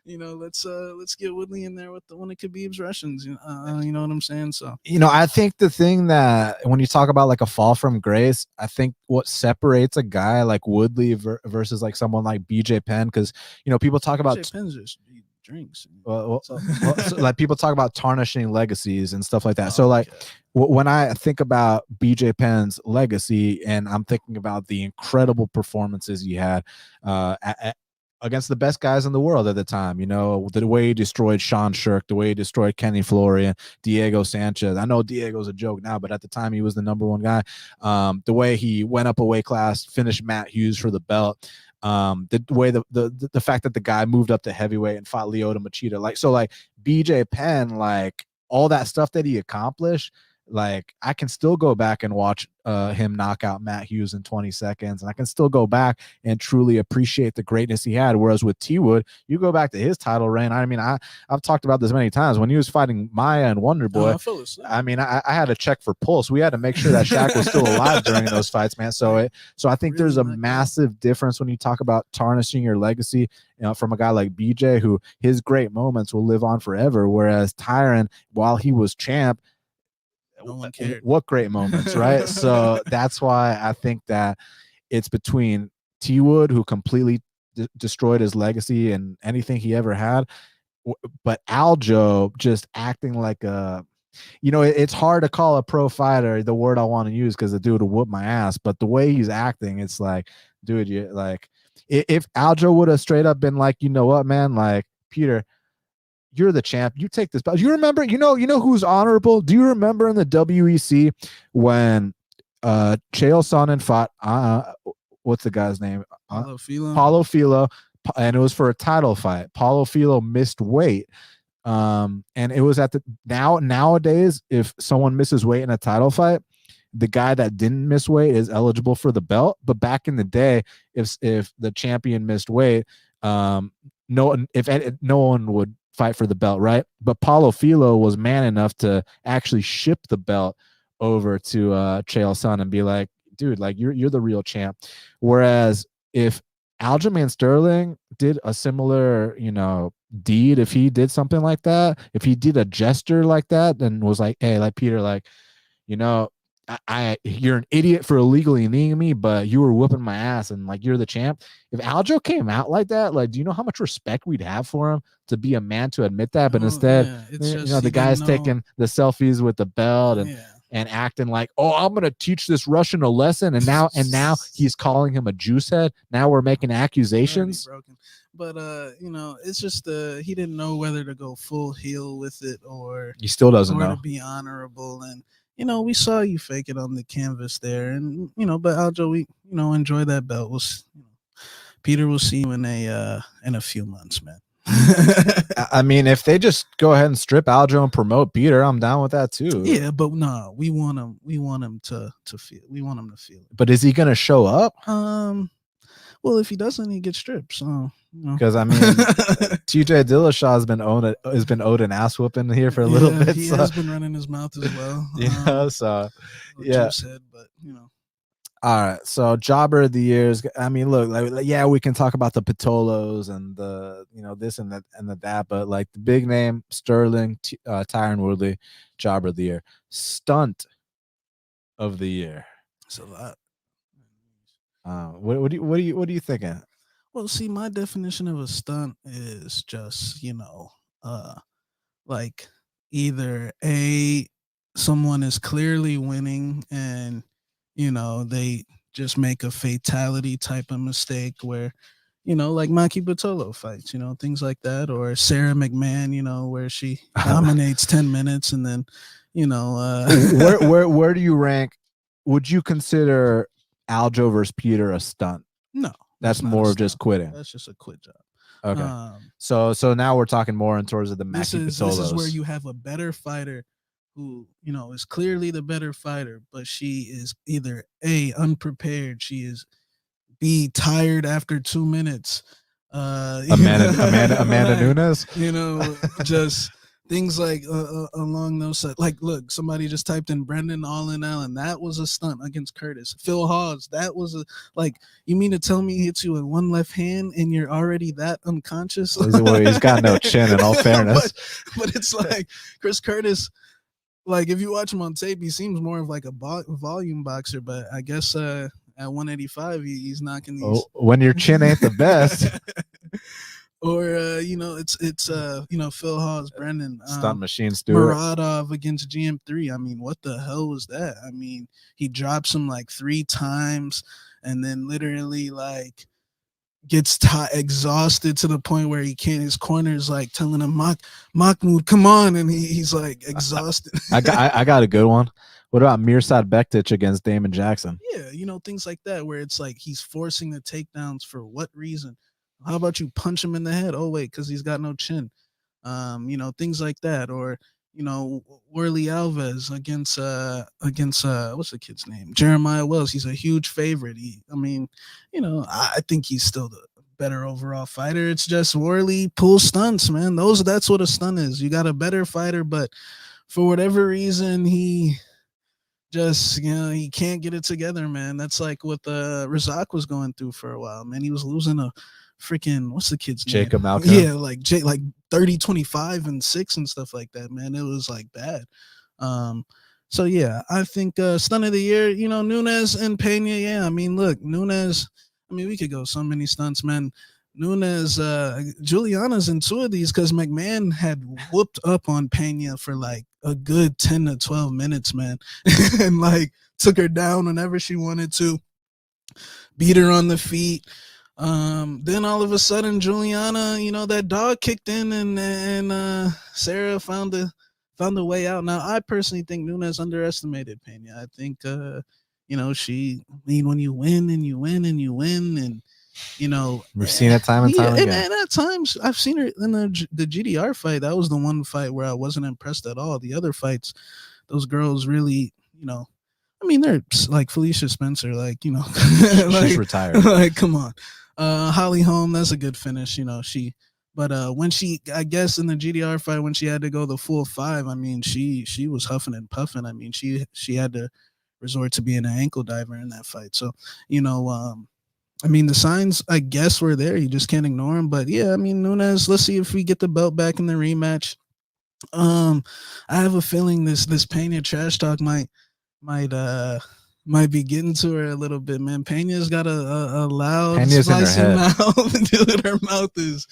Let's get Woodley in there with one of Khabib's Russians. You know what I'm saying? So I think the thing that when you talk about like a fall from grace, I think what separates a guy like Woodley versus like someone like BJ Penn, because people talk about BJ Penn's just drinks. So, like people talk about tarnishing legacies and stuff like that. So like when I think about BJ Penn's legacy, and I'm thinking about the incredible performances he had against the best guys in the world at the time, the way he destroyed Sean Shirk, the way he destroyed Kenny Florian, Diego Sanchez. I know Diego's a joke now, but at the time he was the #1 guy. The way he went up a weight class, finished Matt Hughes for the belt. The way the fact that the guy moved up to heavyweight and fought Lyoto Machida, like BJ Penn, like all that stuff that he accomplished, like I can still go back and watch him knock out Matt Hughes in 20 seconds, and I can still go back and truly appreciate the greatness he had. Whereas with T Wood, you go back to his title reign. I mean, I've talked about this many times. When he was fighting Maya and Wonder Boy, I mean, I had to check for pulse. We had to make sure that Shaq was still alive during those fights, man. So I think really there's a massive difference when you talk about tarnishing your legacy, from a guy like BJ, who his great moments will live on forever. Whereas Tyron, while he was champ, no one cared. What great moments, right? So that's why I think that it's between T Wood, who completely destroyed his legacy and anything he ever had, but Aljo just acting like a, it's hard to call a pro fighter the word I want to use because the dude will whoop my ass, but the way he's acting, it's like, dude, you like, if Aljo would have straight up been like, you know what, man, like, Peter, you're the champ. You take this belt. You remember, you know who's honorable? Do you remember in the WEC when Chael Sonnen fought what's the guy's name? Paulo Filo, and it was for a title fight. Paulo Filo missed weight. And it was at the nowadays, if someone misses weight in a title fight, the guy that didn't miss weight is eligible for the belt. But back in the day, if the champion missed weight, no one would fight for the belt, right? But Paulo Filo was man enough to actually ship the belt over to Chael Sonnen and be like, dude, like you're the real champ. Whereas if Aljamain Sterling did a similar, deed, if he did something like that, if he did a gesture like that, then was like, hey, like Peter, like, you're an idiot for illegally kneeing me, but you were whooping my ass and like you're the champ. If Aljo came out like that, like, do you know how much respect we'd have for him to be a man to admit that? But instead, the guy's taking the selfies with the belt and acting like, oh, I'm gonna teach this Russian a lesson, and now he's calling him a juice head. Now we're making accusations. But it's just he didn't know whether to go full heel with it or he still doesn't know to be honorable. And we saw you fake it on the canvas there, and but Aljo, we enjoy that belt. Peter, we'll see you in a few months, man. I mean, if they just go ahead and strip Aljo and promote Peter, I'm down with that too. Yeah, but no, we want him to feel. We want him to feel it. But is he gonna show up? Well, if he doesn't, he gets stripped. So because I mean, TJ Dillashaw has been owed an ass whooping here for a little bit. He has been running his mouth as well. So head, but All right, so jobber of the years. I mean, look, like, yeah, we can talk about the Pitolos and the this and that, but like the big name Sterling, Tyron Woodley, jobber of the year, stunt of the year. It's a lot. What are you thinking? Well, see, my definition of a stunt is just like either someone is clearly winning and they just make a fatality type of mistake where, like Maki Bitolo fights, things like that, or Sarah McMahon, where she dominates 10 minutes and then, where do you rank? Would you consider Aljo versus Peter a stunt? No, that's more of just quitting. That's just a quit job. Okay. So now we're talking more in terms of the Maki Bitolos. This is where you have a better fighter who is clearly the better fighter, but she is either A, unprepared, she is B, tired after 2 minutes. Amanda Nunes, just things like along those sides. Like, look, somebody just typed in Brendan Allen Allen. That was a stunt against Curtis. Phil Hawes. That was you mean to tell me he hits you with one left hand and you're already that unconscious? He's got no chin, in all fairness. but it's like Chris Curtis. Like, if you watch him on tape, he seems more of like a volume boxer, but I guess at 185, he's knocking these. When your chin ain't the best. Or it's Phil Hawes, Brendan, Stunt Machine Stewart, Muradov against GM3. I mean, what the hell was that? I mean, he drops him like 3 times, and then literally like gets exhausted to the point where he can't. His corner's like telling him, Mahmoud, come on, and he's like exhausted. I got a good one. What about Mirsad Bektic against Damon Jackson? Yeah, things like that where it's like he's forcing the takedowns for what reason? How about you punch him in the head? Oh wait, because he's got no chin. Things like that, or Worley Alves against what's the kid's name? Jeremiah Wells. He's a huge favorite. I think he's still the better overall fighter. It's just Worley pulls stunts, man. That's what a stunt is. You got a better fighter, but for whatever reason, he can't get it together, man. That's like what Razak was going through for a while, man. He was losing a freaking, what's the kid's name? Jacob Malcolm. Yeah, like 30, 25 and 6 and stuff like that, man. It was like bad. So yeah, I think stunt of the year, Nunes and Pena. Yeah, I mean, look, Nunes, we could go so many stunts, man. Nunes, Juliana's in 2 of these because McMahon had whooped up on Pena for like a good 10 to 12 minutes, man. And like took her down whenever she wanted to, beat her on the feet. Then all of a sudden, Juliana, that dog kicked in, and Sarah found a way out. Now, I personally think Nunes underestimated Pena. I think, when you win and you win and you win, and we've seen it time and time again. And at times I've seen her in the GDR fight. That was the one fight where I wasn't impressed at all. The other fights, those girls really, they're like Felicia Spencer, like, she's retired. Like, come on. Holly Holm, that's a good finish, but when she, I guess in the GDR fight, when she had to go the full 5, she was huffing and puffing. She had to resort to being an ankle diver in that fight. So, the signs, I guess, were there. You just can't ignore them. But yeah, Nunes, let's see if we get the belt back in the rematch. I have a feeling this Pena trash talk might be getting to her a little bit, man. Pena's got a loud, Pena's spicy mouth. Dude, her mouth is,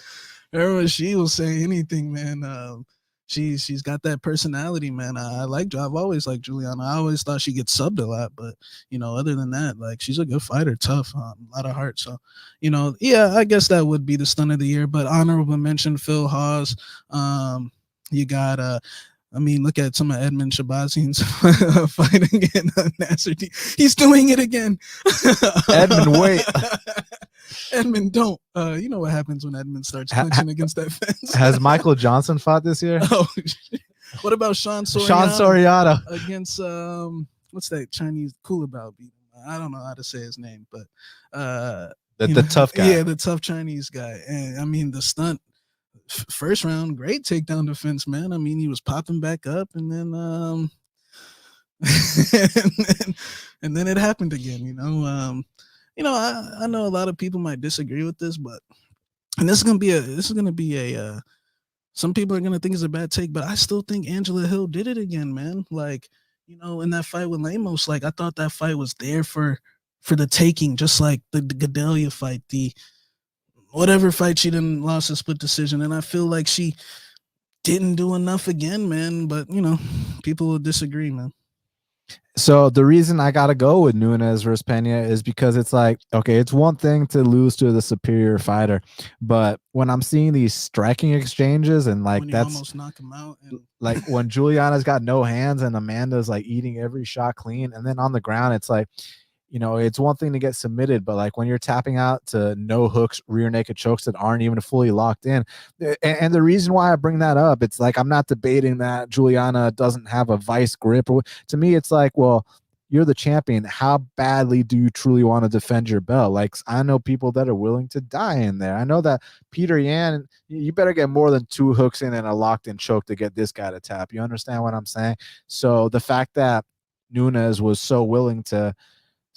she will say anything, man. She's got that personality, man. I've always liked Juliana. I always thought she gets subbed a lot, but other than that, like, she's a good fighter, tough, a lot of heart. So, yeah, I guess that would be the stunt of the year. But honorable mention, Phil Hawes. You got look at some of Edmund Shabazian's fighting again. Nasser D. He's doing it again. Edmund, wait. Edmund, don't. You know what happens when Edmund starts clinching against that fence. Has Michael Johnson fought this year? Oh, what about Sean Soriano? Sean Soriano against what's that Chinese Kulabao beat? I don't know how to say his name, but the tough guy. Yeah, the tough Chinese guy. And the stunt, first round, great takedown defense, man. He was popping back up, and then and then it happened again. I know a lot of people might disagree with this, but this is gonna be a some people are gonna think it's a bad take, but I still think Angela Hill did it again, man. Like, in that fight with Lemos, like, I thought that fight was there for the taking, just like the Gadelia fight, the whatever fight she didn't lost a split decision, and I feel like she didn't do enough again, man. But people will disagree, man. So the reason I gotta go with Nunes versus Pena is because it's like, okay, it's one thing to lose to the superior fighter, but when I'm seeing these striking exchanges and like that's almost knock him out, and like when Juliana's got no hands and Amanda's like eating every shot clean, and then on the ground it's like, it's one thing to get submitted, but like when you're tapping out to no hooks, rear naked chokes that aren't even fully locked in. And the reason why I bring that up, it's like, I'm not debating that Juliana doesn't have a vice grip. To me, it's like, well, you're the champion. How badly do you truly want to defend your belt? Like, I know people that are willing to die in there. I know that Peter Yan, you better get more than 2 hooks in and a locked in choke to get this guy to tap. You understand what I'm saying? So the fact that Nunes was so willing to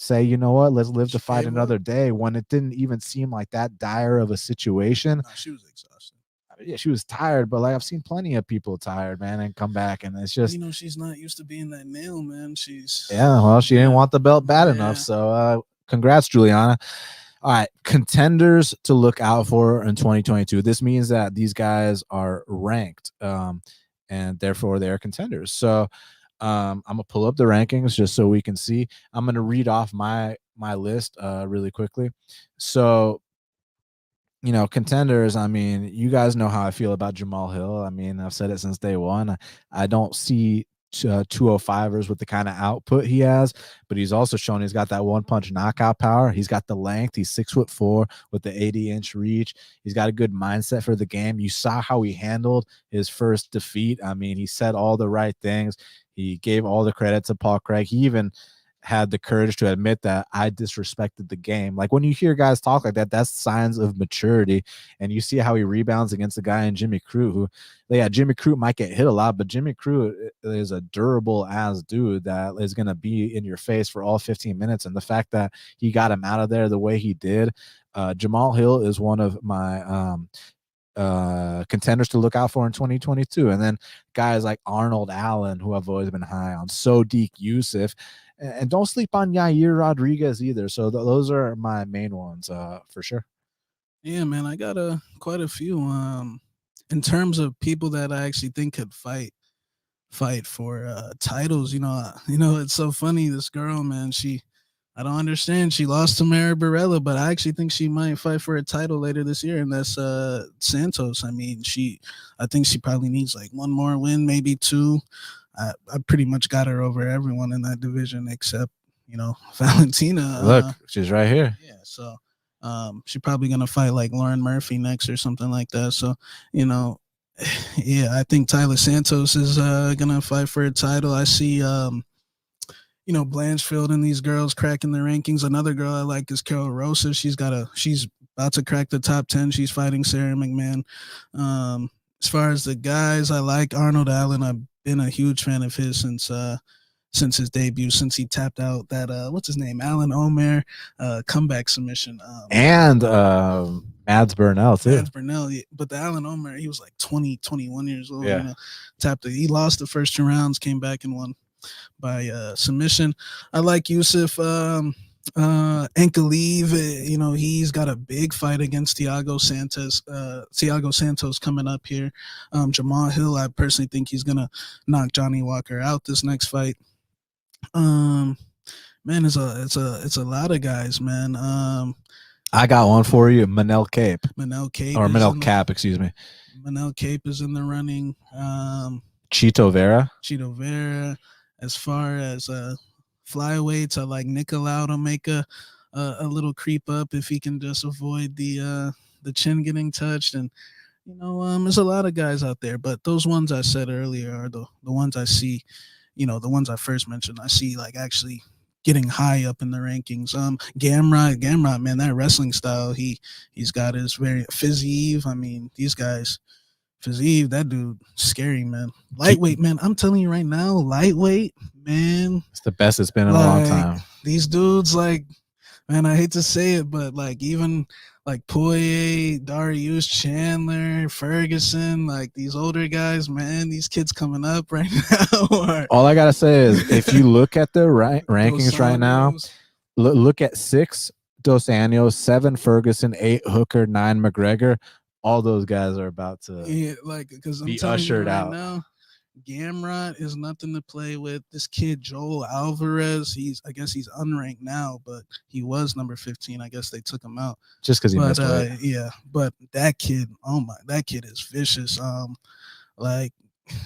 say, you know what, let's live to fight another day, when it didn't even seem like that dire of a situation. No, she was exhausted. Yeah, she was tired, but like, I've seen plenty of people tired, man, and come back, and it's just, she's not used to being that nail, man. She didn't want the belt bad enough. So congrats, Juliana. All right, contenders to look out for in 2022. This means that these guys are ranked, and therefore they're contenders. So I'm gonna pull up the rankings just so we can see. I'm gonna read off my list really quickly. So, contenders, you guys know how I feel about Jamal Hill. I've said it since day one. I don't see 205ers with the kind of output he has, but he's also shown he's got that one punch knockout power. He's got the length. He's 6'4" with the 80-inch reach. He's got a good mindset for the game. You saw how he handled his first defeat. I mean, he said all the right things. He gave all the credit to Paul Craig. He even had the courage to admit that I disrespected the game. Like when you hear guys talk like that, that's signs of maturity. And you see how he rebounds against a guy in Jimmy Crute, who, yeah, Jimmy Crute might get hit a lot, but Jimmy Crute is a durable ass dude that is going to be in your face for all 15 minutes. And the fact that he got him out of there the way he did, Jamal Hill is one of my contenders to look out for in 2022. And then guys like Arnold Allen, who I've always been high on, Sodiq Yusuff, and don't sleep on Yair Rodriguez either. So those are my main ones for sure. Yeah, man, I got quite a few. In terms of people that I actually think could fight for titles, it's so funny. This girl, man, I don't understand. She lost to Mary Barella, but I actually think she might fight for a title later this year, and that's Santos. I mean, I think she probably needs like one more win, maybe two. I pretty much got her over everyone in that division except, Valentina. Look, she's right here. Yeah, so she's probably gonna fight like Lauren Murphy next or something like that. So, yeah, I think Tyler Santos is gonna fight for a title. I see Blanchfield and these girls cracking the rankings. Another girl I like is Carol Rosa. She's about to crack the top 10. She's fighting Sarah McMahon. As far as the guys, I like Arnold Allen. I've been a huge fan of his since his debut, since he tapped out that what's his name, Alan Omer comeback submission. And Mads Burnell too. Mads Burnell, but the Alan Omer, he was like 20, 21 years old. Yeah. He lost the first 2 rounds, came back and won by submission. I like Yusuff Ankaleev. He's got a big fight against Thiago Santos coming up here. Jamal Hill, I personally think he's gonna knock Johnny Walker out this next fight. Man, it's a lot of guys, man. I got one for you, Manel Cape. Manel Cap, excuse me. Manel Cape is in the running. Chito Vera. As far as flyweights, I like Nicolau to make a little creep up if he can just avoid the chin getting touched. And there's a lot of guys out there, but those ones I said earlier are the ones I see. The ones I first mentioned, I see like actually getting high up in the rankings. Gamrot, man, that wrestling style, he's got his very Fiziev. I mean, these guys. Fiziev, that dude, scary, man. Lightweight, man. I'm telling you right now, lightweight, man. It's the best it's been in a long time. These dudes, like, man, I hate to say it, but like even like Poirier, Darius, Chandler, Ferguson, like these older guys, man, these kids coming up right now. All I gotta say is, if you look at the rankings right now, look at 6 Dos Anjos, 7 Ferguson, 8 Hooker, 9 McGregor. All those guys are about to be ushered out now. Gamrot is nothing to play with. This kid Joel Alvarez, I guess he's unranked now, but he was number 15. I guess they took him out just because he missed weight. Yeah, but that kid, that kid is vicious.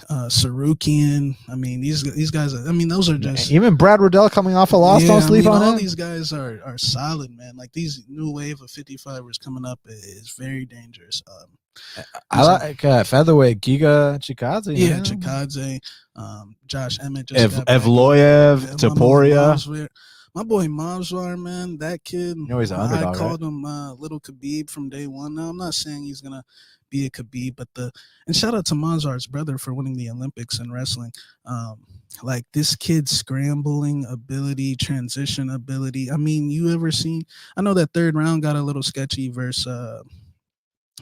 Sarukian. I mean, these guys. Those are just even Brad Riddell coming off a loss. Yeah, don't sleep on all him. These guys are solid, man. Like these new wave of 55ers coming up is very dangerous. I like featherweight Giga Chikadze. Yeah, Chikadze. Josh Emmett. Evloev, Topuria. My boy Mavsar, man, that kid. He's an underdog. I called him Little Khabib from day one. Now I'm not saying he's gonna be a Khabib, and shout out to Mavsar's brother for winning the Olympics in wrestling. Like this kid's scrambling ability, transition ability. I mean, you ever seen? I know that 3rd round got a little sketchy versus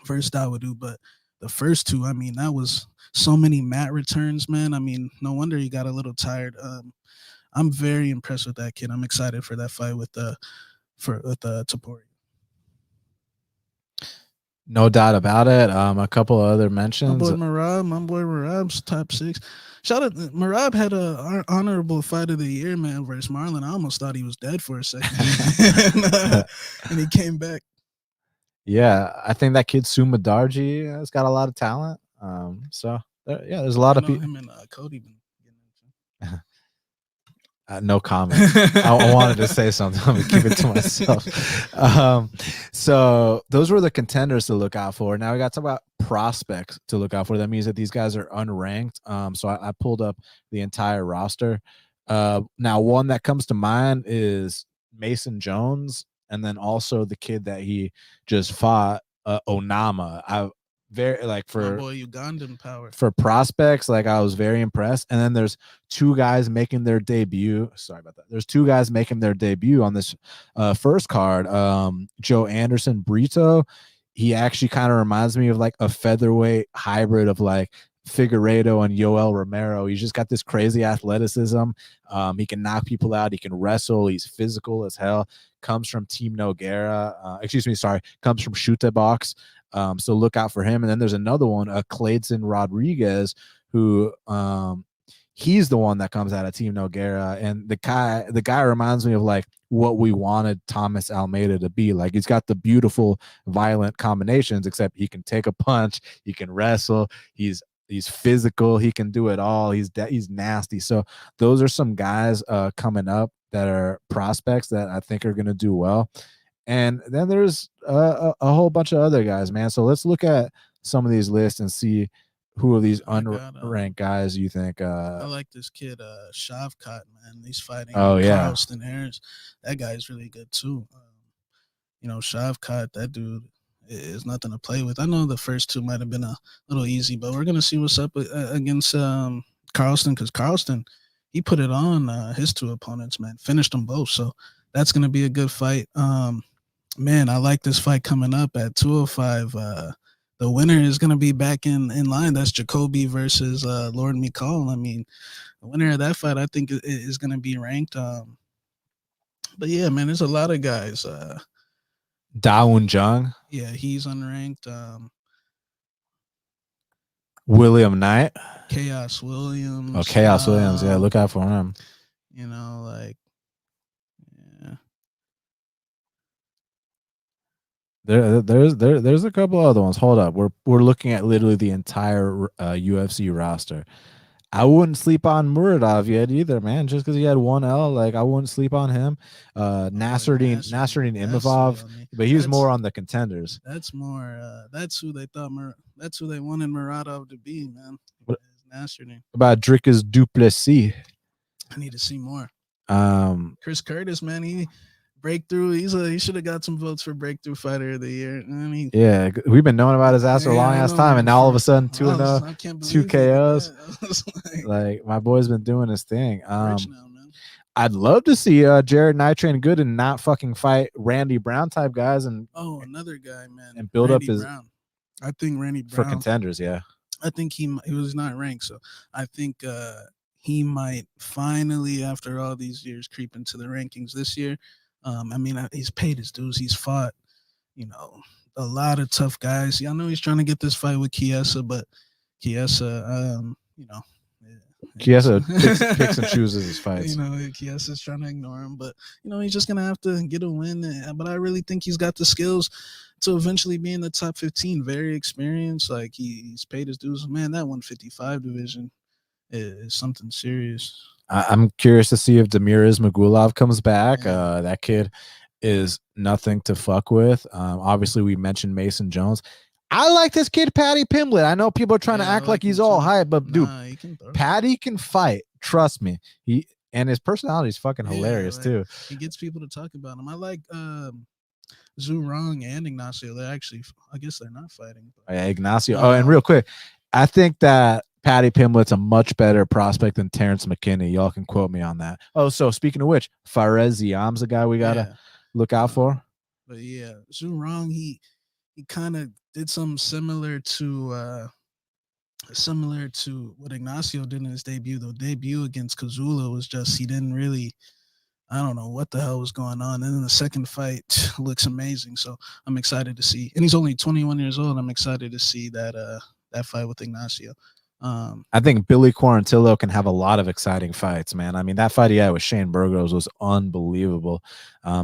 Dawodu, but the first 2, I mean, that was so many mat returns, man. I mean, no wonder he got a little tired. I'm very impressed with that kid. I'm excited for that fight with Topuria. No doubt about it. A couple of other mentions. My boy Marab's top 6. Shout out, Marab had a honorable fight of the year, man, versus Marlon. I almost thought he was dead for a second, and he came back. Yeah, I think that kid Suma Darji has got a lot of talent. There's a lot of people. Him and Cody been getting into. No comment. I wanted to say something. I'm gonna keep it to myself. So those were the contenders to look out for. Now we got to talk about prospects to look out for. That means that these guys are unranked. So I pulled up the entire roster. Now one that comes to mind is Mason Jones, and then also the kid that he just fought, Onama. I very like My for boy Ugandan power. for prospects, like I was very impressed. And then there's two guys making their debut. Sorry about that. There's two guys making their debut on this first card. Joe Anderson Brito. He actually kind of reminds me of like a featherweight hybrid of like Figueiredo and Yoel Romero. He's just got this crazy athleticism. He can knock people out. He can wrestle. He's physical as hell. Comes from Team Noguera. Comes from Shooter Box. So look out for him. And then there's another one, Clayton Rodriguez, who he's the one that comes out of Team Noguera. And the guy reminds me of like what we wanted Thomas Almeida to be. Like he's got the beautiful, violent combinations, except he can take a punch, he can wrestle, he's physical, he can do it all. He's nasty. So those are some guys coming up that are prospects that I think are going to do well. And then there's a whole bunch of other guys, man. So let's look at some of these lists and see who are these unranked guys you think. I like this kid, Shavkat, man. He's fighting Carlston Harris. That guy's really good too. Shavkat, that dude is nothing to play with. I know the first two might have been a little easy, but we're gonna see what's up against Carlston, because Carlston, he put it on his two opponents, man. Finished them both, so that's gonna be a good fight. Man, I like this fight coming up at 205. The winner is going to be back in line. That's Jacoby versus Lord Mikal. I mean, the winner of that fight, I think, is going to be ranked. But yeah, man, there's a lot of guys. Dawoon Jung. Yeah, he's unranked. William Knight. Chaos Williams. Oh, Chaos Williams. Yeah, look out for him. There's a couple other ones. Hold up, we're looking at literally the entire UFC roster. I wouldn't sleep on Muradov yet either, man. Just because he had one L, like I wouldn't sleep on him. Nasruddin Imavov, but he was more on the contenders. That's more. That's who they thought. That's who they wanted Muradov to be, man. Nasruddin. About Dricus Duplessis. I need to see more. Chris Curtis, man, he breakthrough. He should have got some votes for breakthrough fighter of the year. I mean, yeah, we've been knowing about his ass for a long ass time, and now all of a sudden 2-0, 2 KOs. Like my boy's been doing his thing. Rich now, man. I'd love to see Jared Nitrain good and not fucking fight Randy Brown type guys and another guy, man, and build Randy up his. Brown. I think Randy Brown for contenders, yeah. I think he was not ranked, so I think he might finally, after all these years, creep into the rankings this year. I mean, he's paid his dues. He's fought, a lot of tough guys. I know he's trying to get this fight with Chiesa, but Chiesa, Chiesa picks and chooses his fights. Chiesa's trying to ignore him, but he's just gonna have to get a win. But I really think he's got the skills to eventually be in the top 15. Very experienced. Like he's paid his dues. Man, that 155 division is something serious. I'm curious to see if Damir Ismagulov comes back. That kid is nothing to fuck with. Obviously, we mentioned Mason Jones. I like this kid, Paddy Pimblett. I know people are trying to act like he's all hype, but dude, Paddy can fight. Trust me. And his personality is fucking hilarious too. He gets people to talk about him. I like Zhu Rong and Ignacio. They're actually, I guess they're not fighting. Yeah, Ignacio. And real quick, I think that Paddy Pimblett's a much better prospect than Terrence McKinney. Y'all can quote me on that. Oh, so speaking of which, Fares Ziam's a guy we gotta look out for. But yeah, Zhu Rong, he kind of did something similar to what Ignacio did in his debut. The debut against Kazula was just, he didn't really, I don't know what the hell was going on. And then the second fight looks amazing. So I'm excited to see. And he's only 21 years old. I'm excited to see that fight with Ignacio. I think Billy Quarantillo can have a lot of exciting fights, man. I mean, that fight he had with Shane Burgos was unbelievable.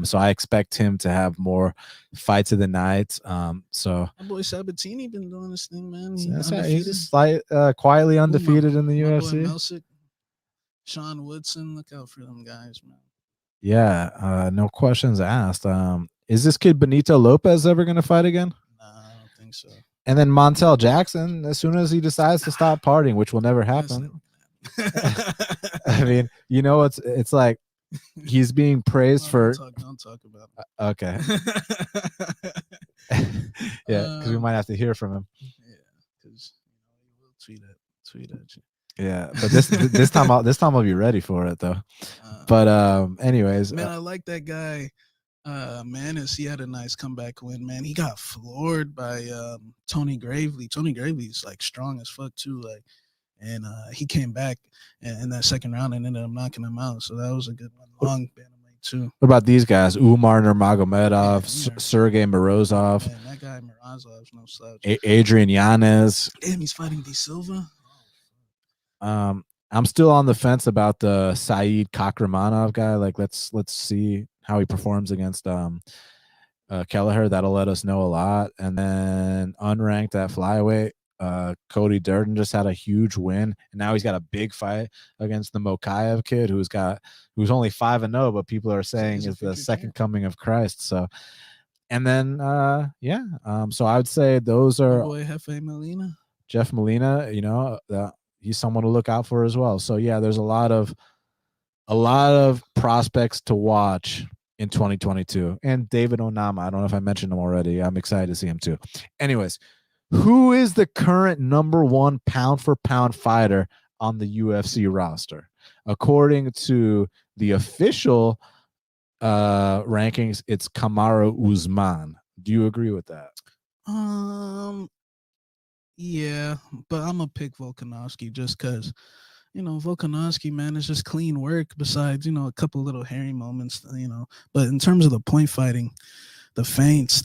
So I expect him to have more fights of the night. So my boy Sabatini been doing this thing, man. He's quietly undefeated in the UFC. Sean Woodson, look out for them guys, man. Yeah, no questions asked. Is this kid Benito Lopez ever going to fight again? Nah, I don't think so. And then Montel Jackson, as soon as he decides to stop partying, which will never happen. I mean, you know, it's like he's being praised for. Don't talk about it. Okay. Yeah, because we might have to hear from him. Yeah, because he will tweet at you. Yeah, but this time I'll be ready for it though. But anyways, man, I like that guy. Manis, he had a nice comeback win, man. He got floored by Tony Gravely. Tony Gravely's like strong as fuck too, like, and he came back in that second round and ended up knocking him out. So that was a good one. Long bantamweight too. What about these guys? Umar Nurmagomedov, Sergey Morozov. Man, that guy Morozov's no slouch. Adrian Yanez. Damn, he's fighting De Silva. I'm still on the fence about the Saeed Kakramanov guy. Like, let's see how he performs against Kelleher. That'll let us know a lot. And then unranked at flyweight, Cody Durden just had a huge win, and now he's got a big fight against the Mokaev kid, who's only 5-0, but people are saying is the second coming of Christ. So, and then so I would say those are boy Jeff Molina. You know, he's someone to look out for as well. So yeah, there's a lot of prospects to watch in 2022. And David Onama, I don't know if I mentioned him already. I'm excited to see him too. Anyways, who is the current number 1 pound for pound fighter on the UFC roster? According to the official rankings, it's Kamaru Usman. Do you agree with that? Yeah, but I'm gonna pick Volkanovski just because, you know, Volkanovski, man, is just clean work. Besides, you know, a couple little hairy moments, you know. But in terms of the point fighting, the feints,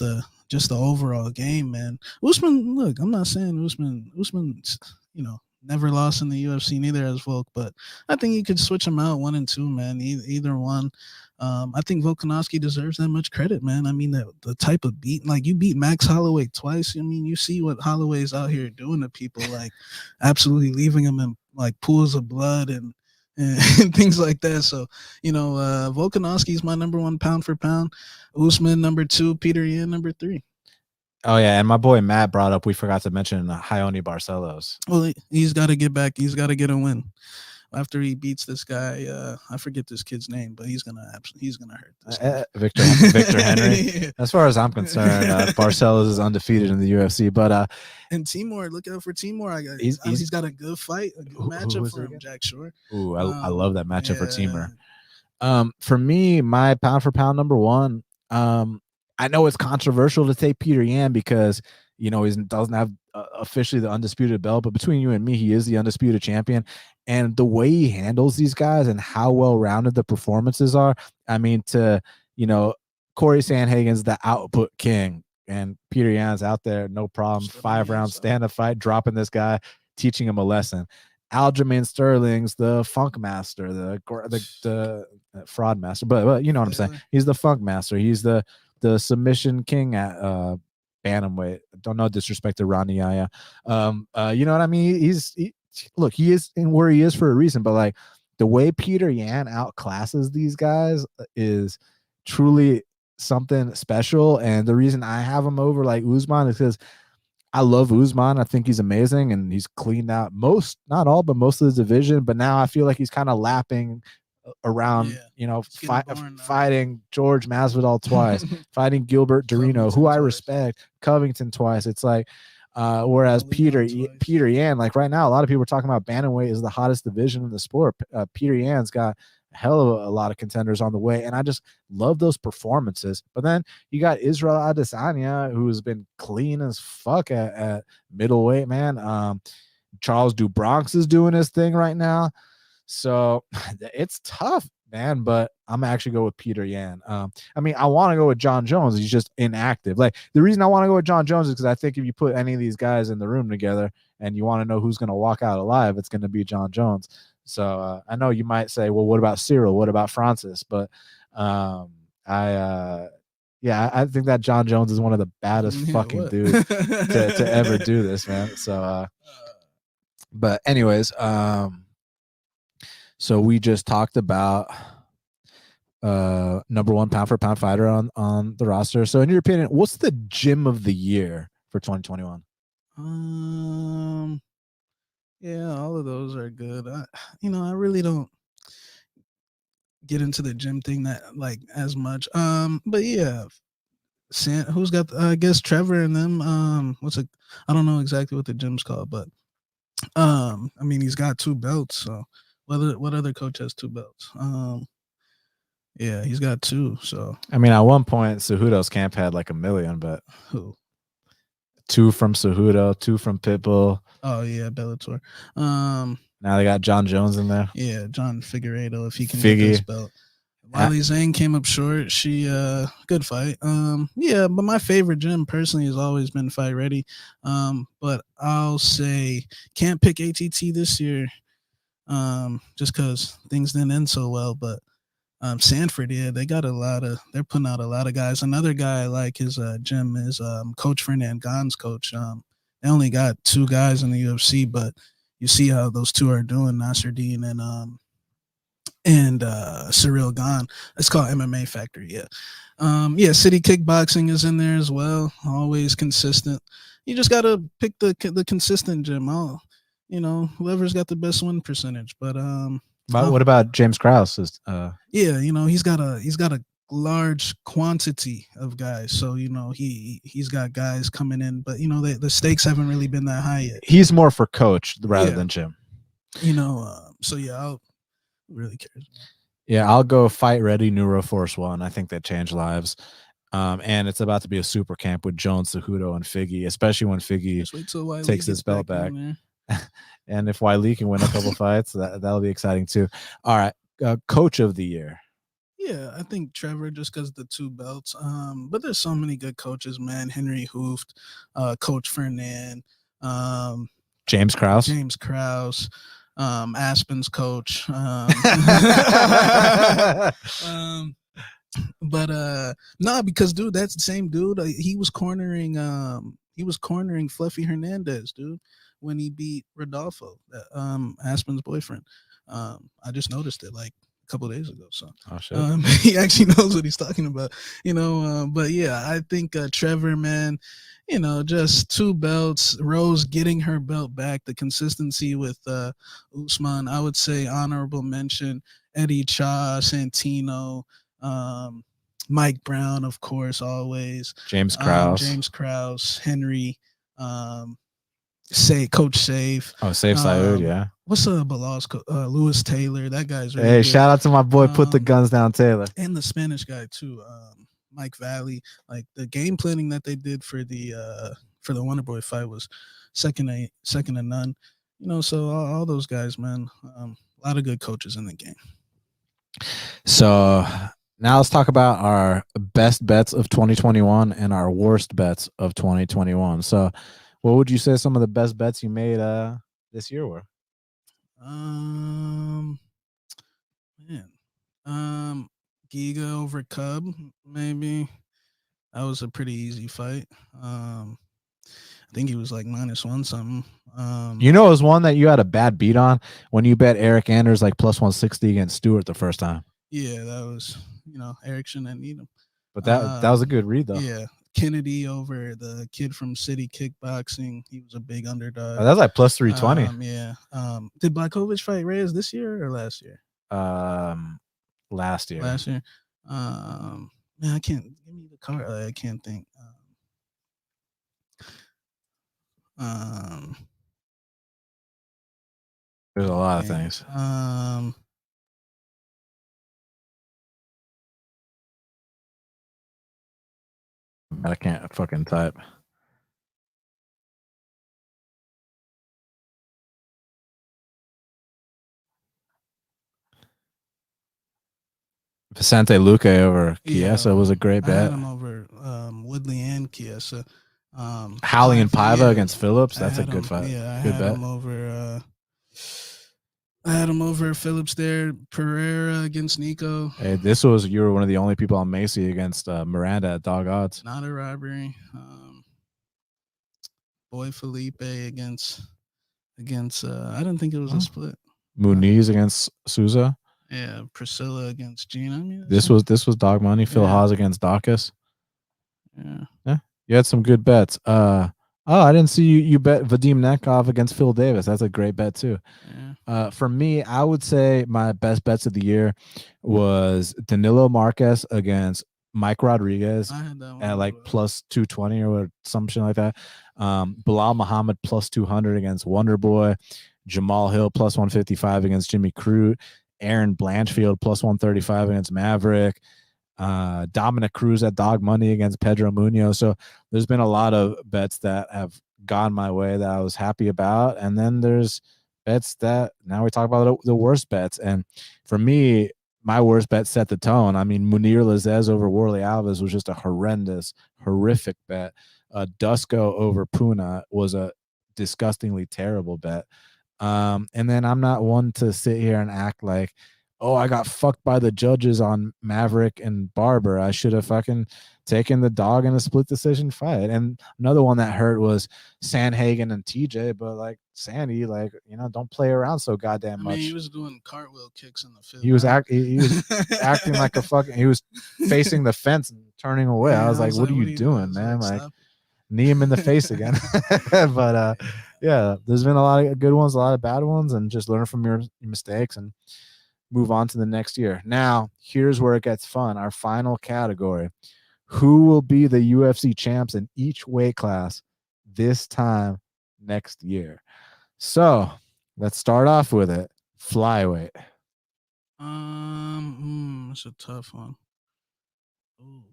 just the overall game, man. Usman, look, I'm not saying Usman's, you know, never lost in the UFC, neither has Volk, but I think you could switch them out 1 and 2, man. Either one. I think Volkanovski deserves that much credit, man. I mean, the type of beat, like, you beat Max Holloway twice. I mean, you see what Holloway's out here doing to people, like absolutely leaving them in like pools of blood and things like that. So, you know, Volkanovski's my number 1 pound for pound. Usman number 2, Peter Yan number 3. Oh yeah, and my boy Matt brought up, we forgot to mention Ione Barcelos. Well, he's got to get back. He's got to get a win after he beats this guy. I forget this kid's name, but he's gonna hurt this guy. Victor Henry. Yeah. As far as I'm concerned, Barcelos is undefeated in the UFC. But and Timur, look out for Timur. He's got a good fight, a good matchup for him, Jack Shore. Ooh, I love that matchup for Timur. For me, my pound for pound number 1. I know it's controversial to take Peter Yan because, you know, he doesn't have officially the undisputed belt, but between you and me, he is the undisputed champion. And the way he handles these guys and how well-rounded the performances are, I mean, you know, Corey Sandhagen's the output king, and Peter Yan's out there, no problem, 5-round stand-up fight, dropping this guy, teaching him a lesson. Aljamain Sterling's the funk master, the fraud master, but you know what I'm saying. He's the funk master. He's the submission king at bantamweight. Don't know disrespect to Ronnie Yaya. You know what I mean? He is in where he is for a reason, but like the way Peter Yan outclasses these guys is truly something special. And the reason I have him over like Usman is because I love Usman. I think he's amazing, and he's cleaned out not all, but most of the division. But now I feel like he's kind of lapping around, you know, fighting George Masvidal twice, fighting Gilbert Durino, who I respect, Covington twice. It's like, whereas Peter Yan, like right now, a lot of people are talking about bantamweight is the hottest division in the sport. Peter Yan's got a hell of a lot of contenders on the way, and I just love those performances. But then you got Israel Adesanya, who's been clean as fuck at middleweight, man. Charles DuBronx is doing his thing right now. So it's tough, man, but I'm actually go with Peter Yan. I mean, I want to go with John Jones. He's just inactive. Like, the reason I want to go with John Jones is because I think if you put any of these guys in the room together and you want to know who's going to walk out alive, it's going to be John Jones. So I know you might say, well, what about Cyril? What about Francis? But I think that John Jones is one of the baddest fucking dudes to ever do this, man. So, but anyways, So we just talked about number one pound for pound fighter on the roster. So in your opinion, what's the gym of the year for 2021? Yeah, all of those are good. I really don't get into the gym thing that like as much. But yeah, who's got? I guess Trevor and them. I don't know exactly what the gym's called, but I mean he's got 2 belts. So what other coach has 2 belts? Yeah, he's got 2. So I mean, at one point, Cejudo's camp had like 1 million, but who? 2 from Cejudo, 2 from Pitbull. Oh yeah, Bellator. Now they got John Jones in there. Yeah, John Figueiredo if he can get this belt. Wiley Zhang came up short. She good fight. Yeah, but my favorite gym personally has always been Fight Ready. But I'll say can't pick ATT this year. Just because things didn't end so well. But Sanford, yeah, they're putting out a lot of guys. Another guy I like his gym is Coach Fernand Gan's coach. They only got 2 guys in the UFC, but you see how those 2 are doing, Nasruddin and Cyril Gahn. It's called MMA Factory. Yeah. Yeah, City Kickboxing is in there as well. Always consistent. You just gotta pick the consistent gym. Whoever's got the best win percentage. But what about James Krause? Yeah, he's got a large quantity of guys. So he's got guys coming in, but the stakes haven't really been that high yet. He's more for coach rather than gym. So yeah, I'll really cares. Yeah, I'll go Fight Ready Neuroforce 1. I think that changed lives. And it's about to be a super camp with Jones, Cejudo, and Figgy, especially when Figgy takes his belt back. And if Wiley can win a couple fights, that'll be exciting too. All right, coach of the year. Yeah, I think Trevor just because the 2 belts. But there's so many good coaches, man. Henry Hooft, Coach Fernand, James Krause, Aspen's coach. But because dude, that's the same dude. He was cornering Fluffy Hernandez, dude, when he beat Rodolfo, Aspen's boyfriend. I just noticed it like a couple days ago. So he actually knows what he's talking about, but yeah, I think Trevor, man, just 2 belts, Rose getting her belt back, the consistency with Usman. I would say honorable mention Eddie Cha, Santino, Mike Brown, of course, always. James Krause, Henry, Coach Safe. Oh, Safe Saud, yeah. What's Bilal's Lewis Taylor? That guy's really good. Hey, shout out to my boy, Put the Guns Down Taylor. And the Spanish guy too, Mike Valley. Like the game planning that they did for the Wonderboy fight was second to none. So all those guys, man. A lot of good coaches in the game. So now let's talk about our best bets of 2021 and our worst bets of 2021. So what would you say some of the best bets you made this year were? Giga over Cub, maybe. That was a pretty easy fight. I think he was like -1 something. It was one that you had a bad beat on when you bet Eric Anders like +160 against Stewart the first time. Yeah, that was Eric shouldn't need him. But that was a good read though. Yeah, Kennedy over the kid from City Kickboxing. He was a big underdog. That was like +320. Yeah. Did Blachowicz fight Reyes this year or last year? Last year. Man, I can't give me the card. I can't think. There's a lot of things. I can't fucking type. Vicente Luque over Chiesa was a great bet. I had him over Woodley and Chiesa. Howley and Paiva against Phillips. That's a good fight. Yeah, good bet. I had him over Phillips there. Pereira against Nico. Hey, you were one of the only people on Macy against Miranda at dog odds. Not a robbery. Boy Felipe against I didn't think it was a split. Muniz against Souza. Yeah, Priscilla against Gina. I mean, This was dog money. Phil Haas against Dawkins. Yeah, you had some good bets. I didn't see you bet Vadim Nekov against Phil Davis. That's a great bet too. Yeah. For me, I would say my best bets of the year was Danilo Marquez against Mike Rodriguez I had that one at as like well. plus 220 or something like that. Bilal Muhammad plus 200 against Wonder Boy. Jamal Hill plus 155 against Jimmy Crute. Aaron Blanchfield plus 135 against Maverick. Dominic Cruz at dog money against Pedro Munoz. So there's been a lot of bets that have gone my way that I was happy about. And then there's bets that now we talk about the worst bets. And for me, my worst bet set the tone. I mean, Munir Lazez over Worley Alves was just a horrific bet. Dusko over Puna was a disgustingly terrible bet. And then I'm not one to sit here and act like, oh, I got fucked by the judges on Maverick and Barber. I should have fucking taken the dog in a split decision fight. And another one that hurt was Sandhagen and TJ, but like Sandy, like, don't play around so goddamn much. I mean, he was doing cartwheel kicks in the fifth. He was acting like a fucking, he was facing the fence and turning away. Yeah, I was like, what are you doing, man? Like knee him in the face again. But yeah, there's been a lot of good ones, a lot of bad ones, and just learn from your mistakes and move on to the next year. Now, here's where it gets fun. Our final category. Who will be the UFC champs in each weight class this time next year? So, let's start off with it. Flyweight. It's a tough one. Ooh,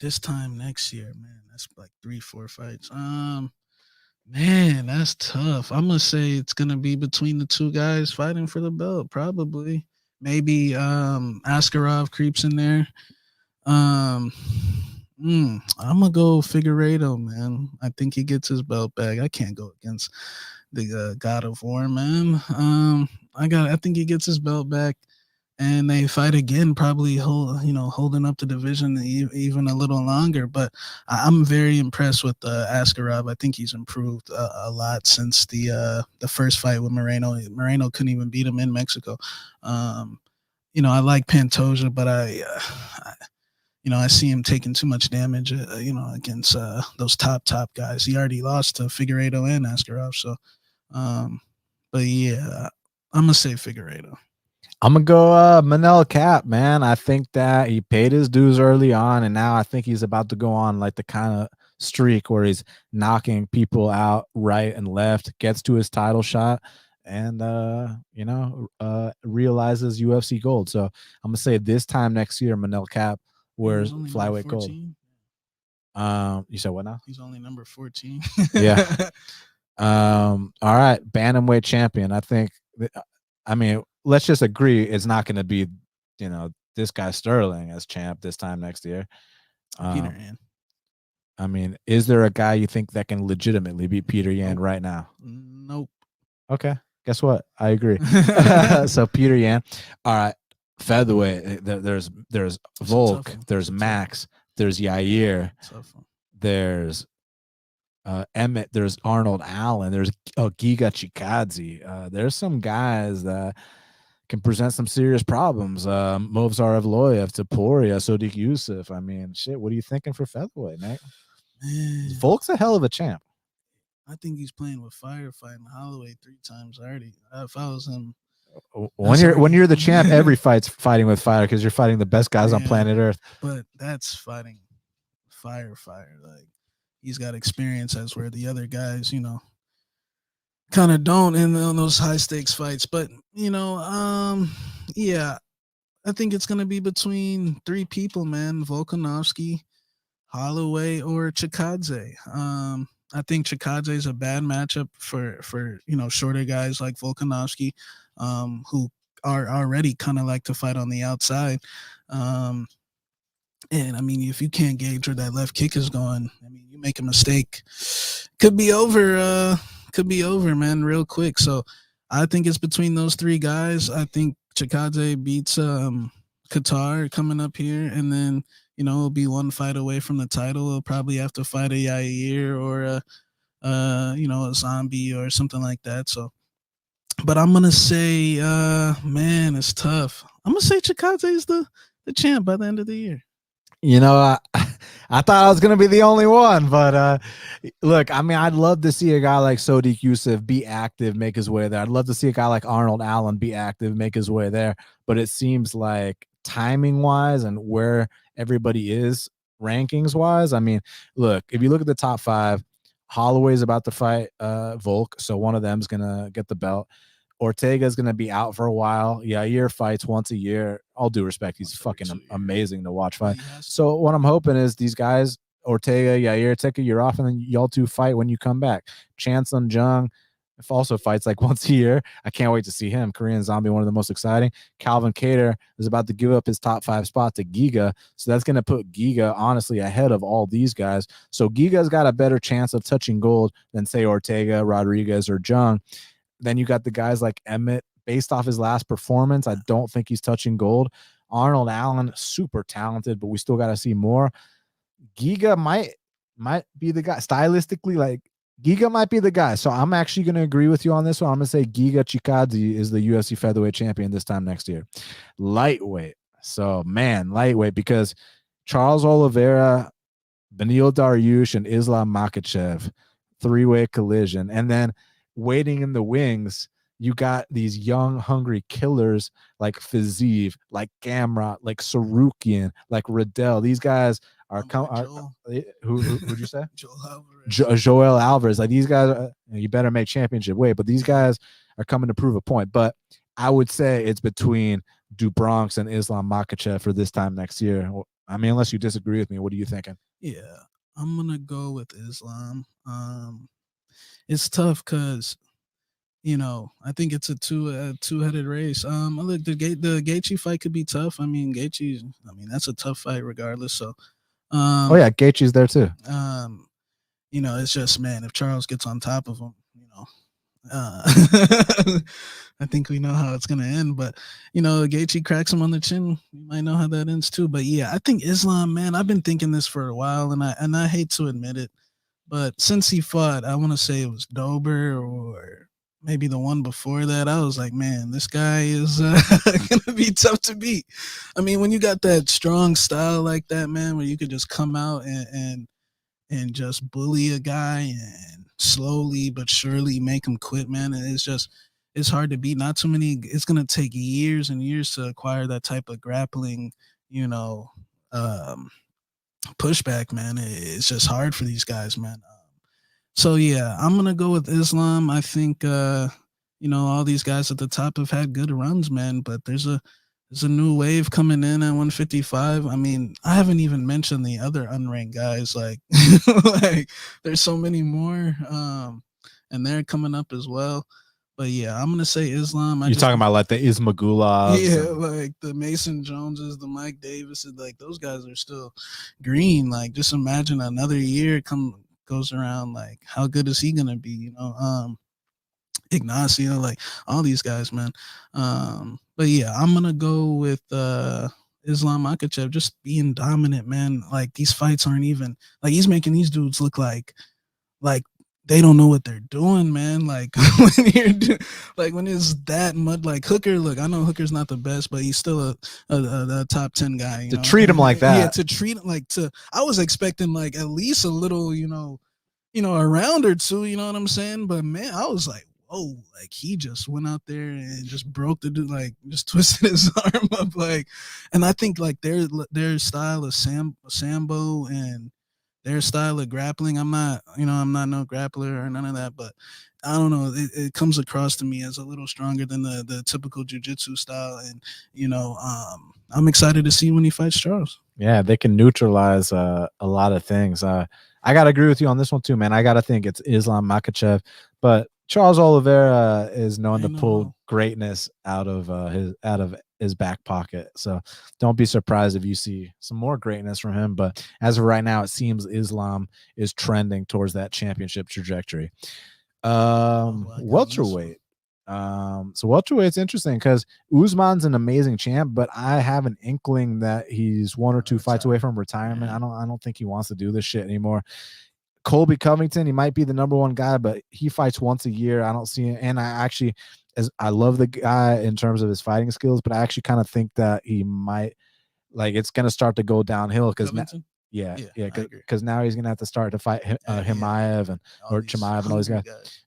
this time next year, man. That's like 3-4 fights. Man, that's tough. I'm gonna say it's gonna be between the two guys fighting for the belt, probably. Maybe Askarov creeps in there. I'm gonna go Figueiredo, man. I think he gets his belt back. I can't go against the God of War, man. I think he gets his belt back, and they fight again, probably holding up the division even a little longer. But I'm very impressed with Askarov. I think he's improved a lot since the first fight with Moreno. Moreno couldn't even beat him in Mexico. I like Pantoja, but I see him taking too much damage, against those top guys. He already lost to Figueiredo and Askarov. So, but yeah, I'm gonna say Figueiredo. I'm gonna go Manel Cap, man. I think that he paid his dues early on, and now I think he's about to go on like the kind of streak where he's knocking people out right and left, gets to his title shot, and realizes UFC gold. So I'm gonna say this time next year, Manel Cap wears flyweight gold. You said what now? He's only number 14. Yeah. All right, bantamweight champion. I mean, let's just agree it's not going to be, this guy Sterling as champ this time next year. Peter Yan. I mean, is there a guy you think that can legitimately beat Peter Yan right now? Nope. Okay, guess what? I agree. So Peter Yan. All right, featherweight. There's Volk. There's Max. There's Yair. There's Emmett. There's Arnold Allen. There's Giga Chikadze. There's some guys that can present some serious problems. Movsar Evloev, Taporia, Sodiq Yusuf. I mean, shit, what are you thinking for featherweight, Nate? Volk's a hell of a champ. I think he's playing with fire, fighting Holloway 3 times already. If I was him, when you're the champ, every fight's fighting with fire because you're fighting the best guys on planet Earth. But that's fighting fire. Like, he's got experience as where the other guys, kind of don't in those high stakes fights. But yeah, I think it's gonna be between 3 people, man: Volkanovski, Holloway, or Chikadze. I think Chikadze is a bad matchup for shorter guys like Volkanovski, who are already kind of like to fight on the outside. And I mean, if you can't gauge where that left kick is going, I mean, you make a mistake, could be over, man, real quick. So I think it's between those 3 guys. I think Chikadze beats Qatar coming up here, and then it'll be 1 fight away from the title. He'll probably have to fight a Yair or a zombie or something like that. So But I'm gonna say, man, it's tough. I'm gonna say Chikadze is the champ by the end of the year. You know, I thought I was gonna be the only one, but look, I mean, I'd love to see a guy like Sodiq Yusuf be active, make his way there. I'd love to see a guy like Arnold Allen be active, make his way there. But it seems like timing wise and where everybody is rankings wise, I mean, look, if you look at the top five, Holloway's about to fight Volk, so one of them's gonna get the belt. Ortega's going to be out for a while. Yair fights once a year. All due respect, he's fucking amazing to watch fight. So what I'm hoping is these guys, Ortega, Yair, take a year off, and then y'all two fight when you come back. Chansung Jung also fights like once a year. I can't wait to see him. Korean Zombie, one of the most exciting. Calvin Kattar is about to give up his top 5 spot to Giga. So that's going to put Giga, honestly, ahead of all these guys. So Giga's got a better chance of touching gold than, say, Ortega, Rodriguez, or Jung. Then you got the guys like Emmett. Based off his last performance, I don't think he's touching gold. Arnold Allen, super talented, but we still got to see more. Giga might be the guy. Stylistically, like, Giga might be the guy. So I'm actually going to agree with you on this one. I'm going to say Giga Chikadze is the UFC featherweight champion this time next year. Lightweight. So, man, lightweight, because Charles Oliveira, Beneil Dariush, and Islam Makhachev, 3-way collision. And then waiting in the wings, you got these young, hungry killers like Fiziev, like Gamrot, like Sarukian, like Riddell. These guys are who'd you say? Joel Alvarez. Joel Alvarez. Like, these guys, you better make championship weight, but these guys are coming to prove a point. But I would say it's between Dubronx and Islam Makhachev for this time next year. I mean, unless you disagree with me, what are you thinking? Yeah, I'm gonna go with Islam. It's tough because, you know, I think it's a two-headed race. Look, the Gaethje fight could be tough. I mean, that's a tough fight regardless. So, oh yeah, Gaethje's there too. You know, it's just, man, if Charles gets on top of him, you know, I think we know how it's gonna end. But, you know, Gaethje cracks him on the chin, you might know how that ends too. But yeah, I think Islam, man, I've been thinking this for a while, and I hate to admit it, but since he fought, I want to say it was Dober or maybe the one before that, I was like, man, this guy is gonna be tough to beat. I mean, when you got that strong style like that, man, where you could just come out and just bully a guy and slowly but surely make him quit, man. And it's hard to beat. Not too many. It's gonna take years and years to acquire that type of grappling, you know, pushback, man. It's just hard for these guys, man. So yeah, I'm gonna go with Islam. I think you know, all these guys at the top have had good runs, man. But there's a new wave coming in at 155. I mean, I haven't even mentioned the other unranked guys. Like, like there's so many more, and they're coming up as well. But yeah, I'm gonna say Islam. You're talking about like the Ismagulovs. Yeah, like the Mason Joneses, the Mike Davises, like those guys are still green. Like, just imagine another year goes around, like, how good is he gonna be? You know, Ignacio, like all these guys, man. But yeah, I'm gonna go with Islam Makhachev, just being dominant, man. Like, these fights aren't even like, he's making these dudes look like they don't know what they're doing, man. Like, when it's that much, like Hooker. Look, I know Hooker's not the best, but he's still a top 10 guy. To treat him like that, yeah. To treat him like I was expecting like at least a little, you know, a round or two. You know what I'm saying? But man, I was like, whoa, like he just went out there and just broke the dude, like just twisted his arm up, like. And I think like their style of sambo and their style of grappling, I'm not no grappler or none of that, but I don't know, it comes across to me as a little stronger than the typical jiu-jitsu style. And, you know, I'm excited to see when he fights Charles. Yeah, they can neutralize a lot of things. I gotta agree with you on this one too, man. I gotta think it's Islam Makhachev, but Charles Oliveira is known to pull greatness out of his back pocket. So don't be surprised if you see some more greatness from him. But as of right now, it seems Islam is trending towards that championship trajectory. Welterweight. So welterweight's interesting because Usman's an amazing champ, but I have an inkling that he's one or two fights away from retirement. I don't think he wants to do this shit anymore. Colby Covington, he might be the number one guy, but he fights once a year. I don't see it. And I love the guy in terms of his fighting skills, but I actually kind of think that he might, like, it's going to start to go downhill because yeah, because now he's going to have to start to fight Himaev and or Chimaev and all these guys.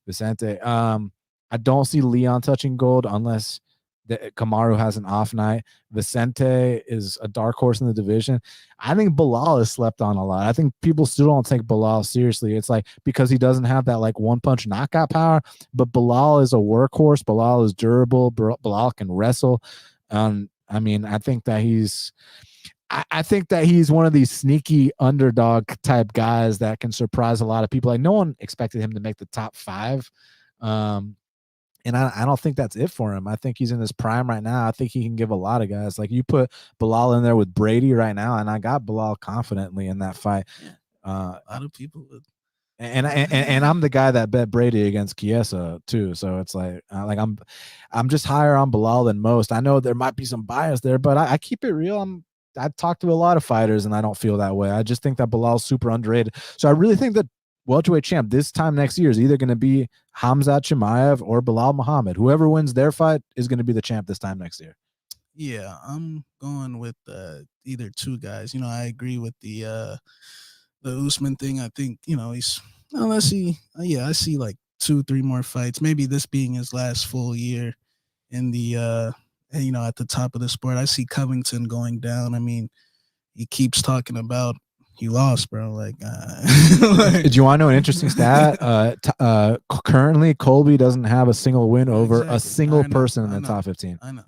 Vicente. I don't see Leon touching gold unless Kamaru has an off night. Vicente is a dark horse in the division. I think Bilal is slept on a lot. I think people still don't take Bilal seriously. It's like because he doesn't have that like one punch knockout power, but Bilal is a workhorse. Bilal is durable. Bilal can wrestle. I mean, I think that he's one of these sneaky underdog type guys that can surprise a lot of people. Like no one expected him to make the top 5. And I don't think that's it for him. I think he's in his prime right now. I think he can give a lot of guys. Like you put Bilal in there with Brady right now, and I got Bilal confidently in that fight. Yeah. A lot of people would. And I'm the guy that bet Brady against Chiesa too. So it's like I'm just higher on Bilal than most. I know there might be some bias there, but I keep it real. I've talked to a lot of fighters, and I don't feel that way. I just think that Bilal's super underrated. So I really think that welterweight champ this time next year is either going to be Khamzat Chimaev or Bilal Muhammad. Whoever wins their fight is going to be the champ this time next year. Yeah, I'm going with either two guys. You know, I agree with the Usman thing. I think, you know, he's I see like 2-3 more fights. Maybe this being his last full year in the you know, at the top of the sport. I see Covington going down. I mean, he keeps talking about he lost, bro. Like, do you want to know an interesting stat? Currently, Colby doesn't have a single win over a single person in the top 15. I know.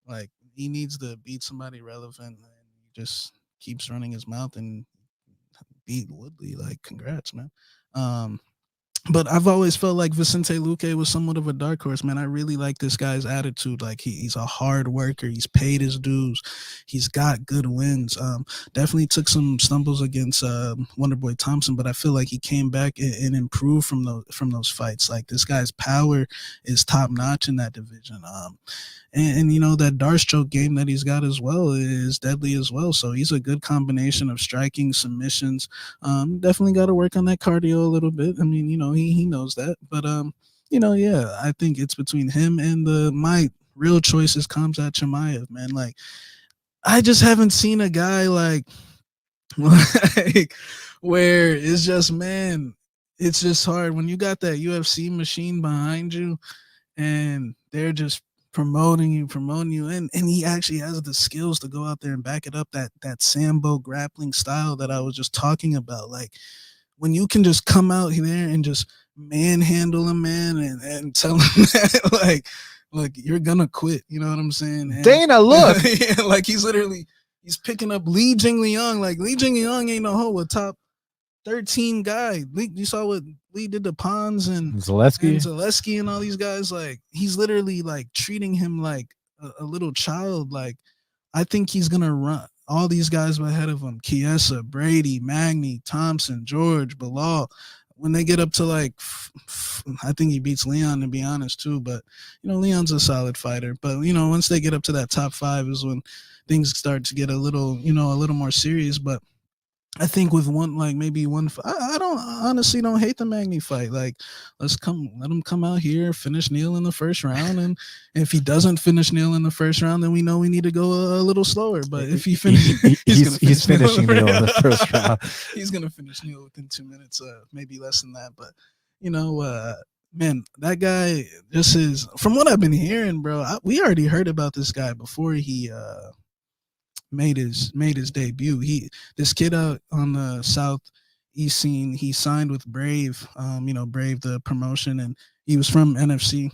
Like, he needs to beat somebody relevant, and he just keeps running his mouth and beat Woodley. Like, congrats, man. But I've always felt like Vicente Luque was somewhat of a dark horse, man. I really like this guy's attitude. Like he's a hard worker. He's paid his dues. He's got good wins. Definitely took some stumbles against Wonderboy Thompson, but I feel like he came back and improved from those fights. Like this guy's power is top notch in that division. And you know, that dart stroke game that he's got as well is deadly as well. So he's a good combination of striking, submissions. Definitely got to work on that cardio a little bit. I mean, you know, he knows that. But you know, yeah, I think it's between him and my real choice is Khamzat Chimaev, man. Like, I just haven't seen a guy like where it's just, man, it's just hard when you got that UFC machine behind you and they're just promoting you, and he actually has the skills to go out there and back it up. That Sambo grappling style that I was just talking about. Like when you can just come out there and just manhandle a man and tell him that like you're gonna quit, you know what I'm saying? And, Dana, look, yeah, like he's picking up Li Jingliang. Like Li Jingliang ain't a top 13 guy. You saw what Lee did to Pons and Zaleski and all these guys. Like he's literally like treating him like a little child. Like I think he's gonna run all these guys ahead of him: Chiesa, Brady, Magny, Thompson, George, Bilal. When they get up to like, I think he beats Leon, to be honest too. But you know, Leon's a solid fighter. But you know, once they get up to that top 5 is when things start to get a little more serious. But I think with I honestly don't hate the Magny fight. Like, let him come out here, finish Neal in the first round, and if he doesn't finish Neal in the first round, then we know we need to go a little slower. But if he finishes, he's finishing Neal in the first round. He's gonna finish Neal within 2 minutes, maybe less than that. But you know, man, that guy just is. From what I've been hearing, bro, we already heard about this guy before he made his debut. This kid out on the southeast scene, he signed with Brave, Brave the promotion, and he was from NFC.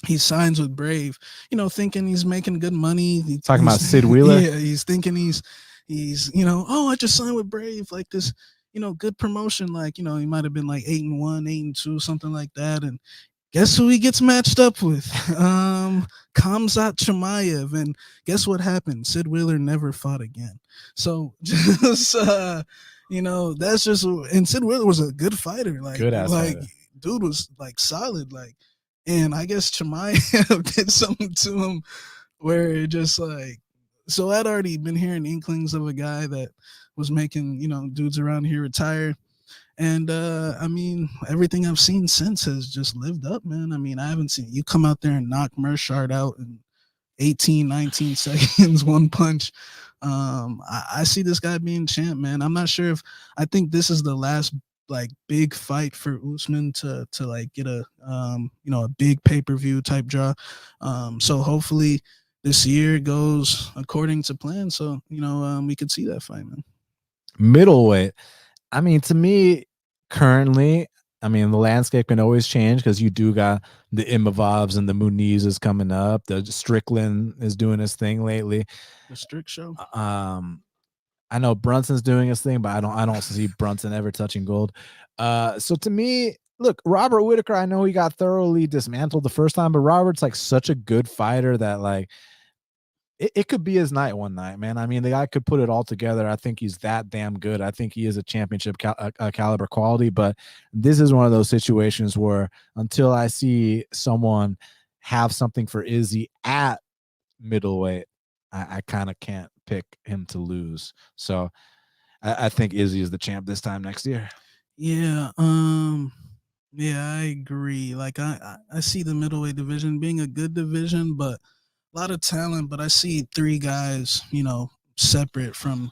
He signs with Brave, thinking he's making good money. Talking about Sid Wheeler. Yeah, he's thinking he's I just signed with Brave, like this, good promotion. Like, he might have been like 8-1, 8-2, something like that. And guess who he gets matched up with? Khamzat Chimaev. And guess what happened? Sid Wheeler never fought again. So just that's just, and Sid Wheeler was a good fighter. Like, fighter. Dude was like solid. Like, and I guess Chimaev did something to him where it just like, so I'd already been hearing inklings of a guy that was making, dudes around here retire. And I mean, everything I've seen since has just lived up, man. I mean, I haven't seen you come out there and knock Mershard out in 18, 19 seconds, one punch. I see this guy being champ, man. I'm not sure if I think this is the last like big fight for Usman to like get a a big pay-per-view type draw. So hopefully this year goes according to plan. So we could see that fight, man. Middleweight. I mean, to me, currently, I mean, the landscape can always change because you do got the Imavovs and the Muniz is coming up. The Strickland is doing his thing lately. The Strick show. I know Brunson's doing his thing, but I don't see Brunson ever touching gold. So to me, look, Robert Whitaker, I know he got thoroughly dismantled the first time, but Robert's like such a good fighter that like it could be his night one night, man. I mean, the guy could put it all together. I think he's that damn good. I think he is a championship caliber quality, but this is one of those situations where until I see someone have something for Izzy at middleweight, I kind of can't pick him to lose. So I think Izzy is the champ this time next year. Yeah, yeah, I agree. Like I see the middleweight division being a good division, but a lot of talent, but I see three guys, separate from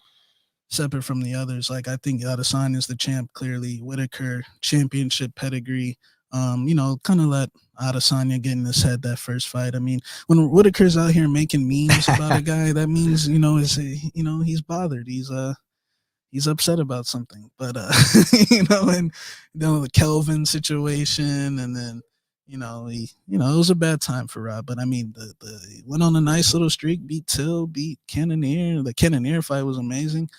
the others. Like I think Adesanya is the champ clearly. Whitaker championship pedigree. Kind of let Adesanya get in his head that first fight. I mean, when Whitaker's out here making memes about a guy, that means he's bothered. He's upset about something. But and the Kelvin situation, and then it was a bad time for Rob. But I mean, the went on a nice little streak, beat Till, beat Cannonier. The Cannonier fight was amazing.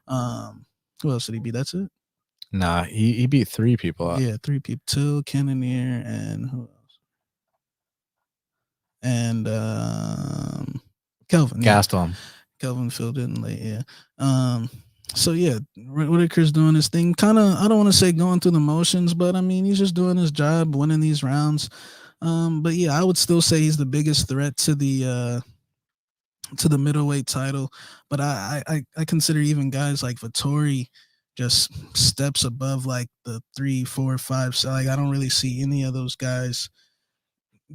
Who else did he beat? That's it. Nah, he beat three people up. Yeah, three people: Till, Cannonier, and who else? And Kelvin. Gaston. Yeah. Kelvin filled in late. Yeah. So yeah, Whitaker's doing his thing. Kind of, I don't want to say going through the motions, but I mean he's just doing his job, winning these rounds. But yeah, I would still say he's the biggest threat to the middleweight title. But I consider even guys like Vettori just steps above like the 3, 4, 5. So like I don't really see any of those guys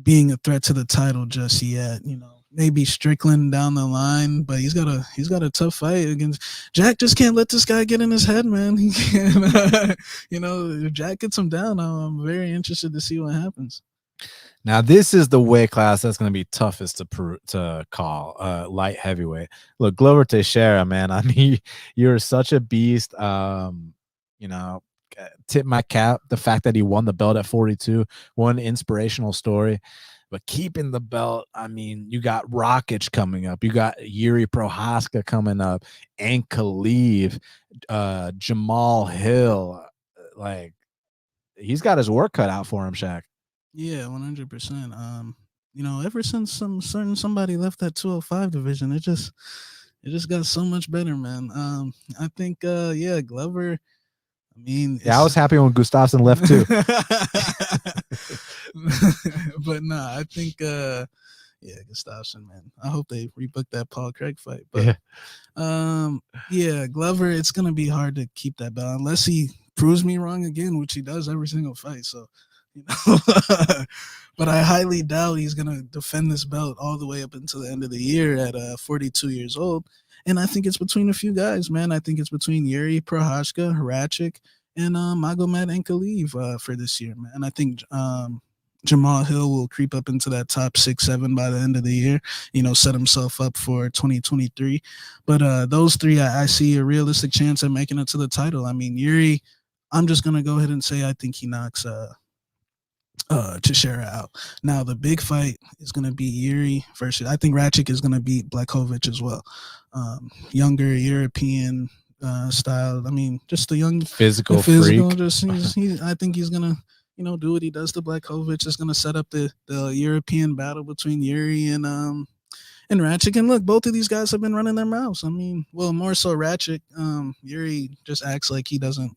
being a threat to the title just yet. Maybe Strickland down the line, but he's got a tough fight against Jack. Just can't let this guy get in his head, man. He can't, if Jack gets him down, I'm very interested to see what happens. Now, this is the weight class that's going to be toughest to call, light heavyweight. Look, Glover Teixeira, man. I mean, you're such a beast. Tip my cap. The fact that he won the belt at 42, one inspirational story. But keeping the belt, I mean, you got Rakic coming up. You got Yuri Prohaska coming up. Ankalaev, Jamal Hill. Like, he's got his work cut out for him, Shaq. Yeah, 100%. Ever since somebody left that 205 division, it just got so much better, man. I think, Glover. I mean, yeah, I was happy when Gustafsson left too. But nah, I think, Gustafsson, man. I hope they rebook that Paul Craig fight. But Glover, it's gonna be hard to keep that belt unless he proves me wrong again, which he does every single fight. So, but I highly doubt he's gonna defend this belt all the way up until the end of the year at 42 years old. And I think it's between a few guys, man. I think it's between Yuri Prohaska, Rakic, and Magomed Ankalaev for this year, man. I think Jamal Hill will creep up into that top 6, 7 by the end of the year, set himself up for 2023. But those three, I see a realistic chance at making it to the title. I mean, Yuri, I'm just going to go ahead and say I think he knocks Teixeira out. Now the big fight is going to be Yuri versus. I think Rakic is going to beat Blachowicz as well. Younger European style. I mean, just the young physical freak. Just I think he's going to do what he does to Blachowicz. Is going to set up the European battle between Yuri and Rakic. And look, both of these guys have been running their mouths. I mean, well, more so Rakic. Yuri just acts like he doesn't,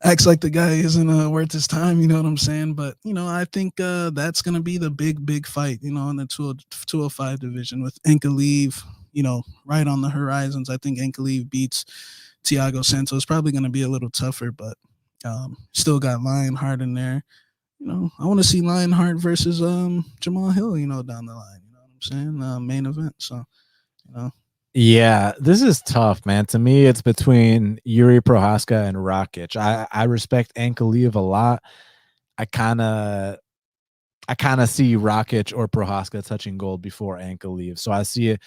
acts like the guy isn't worth his time, you know what I'm saying? But, I think that's going to be the big fight, in the 205 division with Ankalaev, right on the horizons. I think Ankalaev beats Thiago Santos. Probably going to be a little tougher, but still got Lionheart in there. I want to see Lionheart versus Jamal Hill, down the line. You know what I'm saying? Main event. So, Yeah, this is tough, man. To me, it's between Yuri Prohaska and Rakic. I respect Ankalaev a lot. I kind of see Rakic or Prohaska touching gold before Ankalaev. So I see it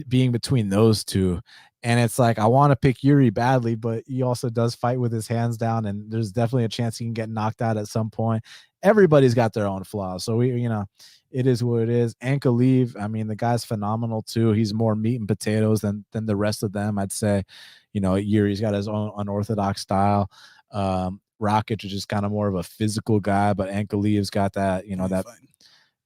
being between those two. And it's like, I want to pick Yuri badly, but he also does fight with his hands down, and there's definitely a chance he can get knocked out at some point. Everybody's got their own flaws. So it is what it is. Ankalaev, I mean, the guy's phenomenal too. He's more meat and potatoes than the rest of them, I'd say. Yuri's got his own unorthodox style. Rakic is just kind of more of a physical guy, but Ankalaev's got that,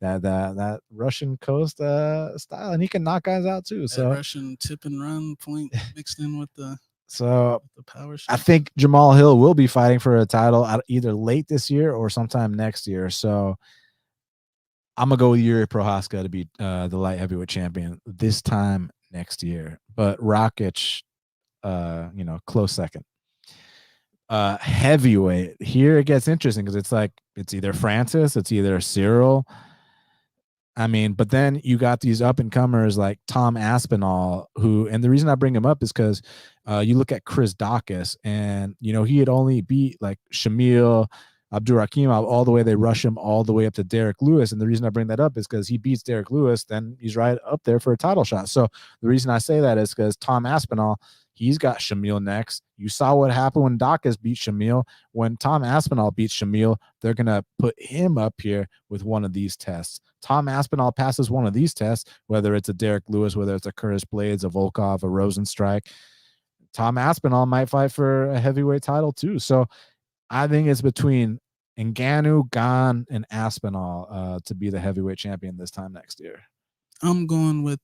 that Russian coast style, and he can knock guys out too. So Russian tip and run point mixed in with the power shot. I think Jamal Hill will be fighting for a title either late this year or sometime next year. So I'm gonna go with Yuri Prohaska to be the light heavyweight champion this time next year. But Rakic, close second. Heavyweight, here it gets interesting because it's either Francis, it's either Cyril. I mean, but then you got these up and comers like Tom Aspinall, and the reason I bring him up is because you look at Chris Dawkins, and he had only beat like Shamil Abdurakhimov all the way. They rush him all the way up to Derek Lewis, and the reason I bring that up is because he beats Derek Lewis, then he's right up there for a title shot. So the reason I say that is because Tom Aspinall, he's got Shamil next. You saw what happened when Dawkins beat Shamil. When Tom Aspinall beats Shamil, they're going to put him up here with one of these tests. Tom Aspinall passes one of these tests, whether it's a Derek Lewis, whether it's a Curtis Blades, a Volkov, a Rosenstrike. Tom Aspinall might fight for a heavyweight title too. So I think it's between Ngannou, Gane, and Aspinall to be the heavyweight champion this time next year. I'm going with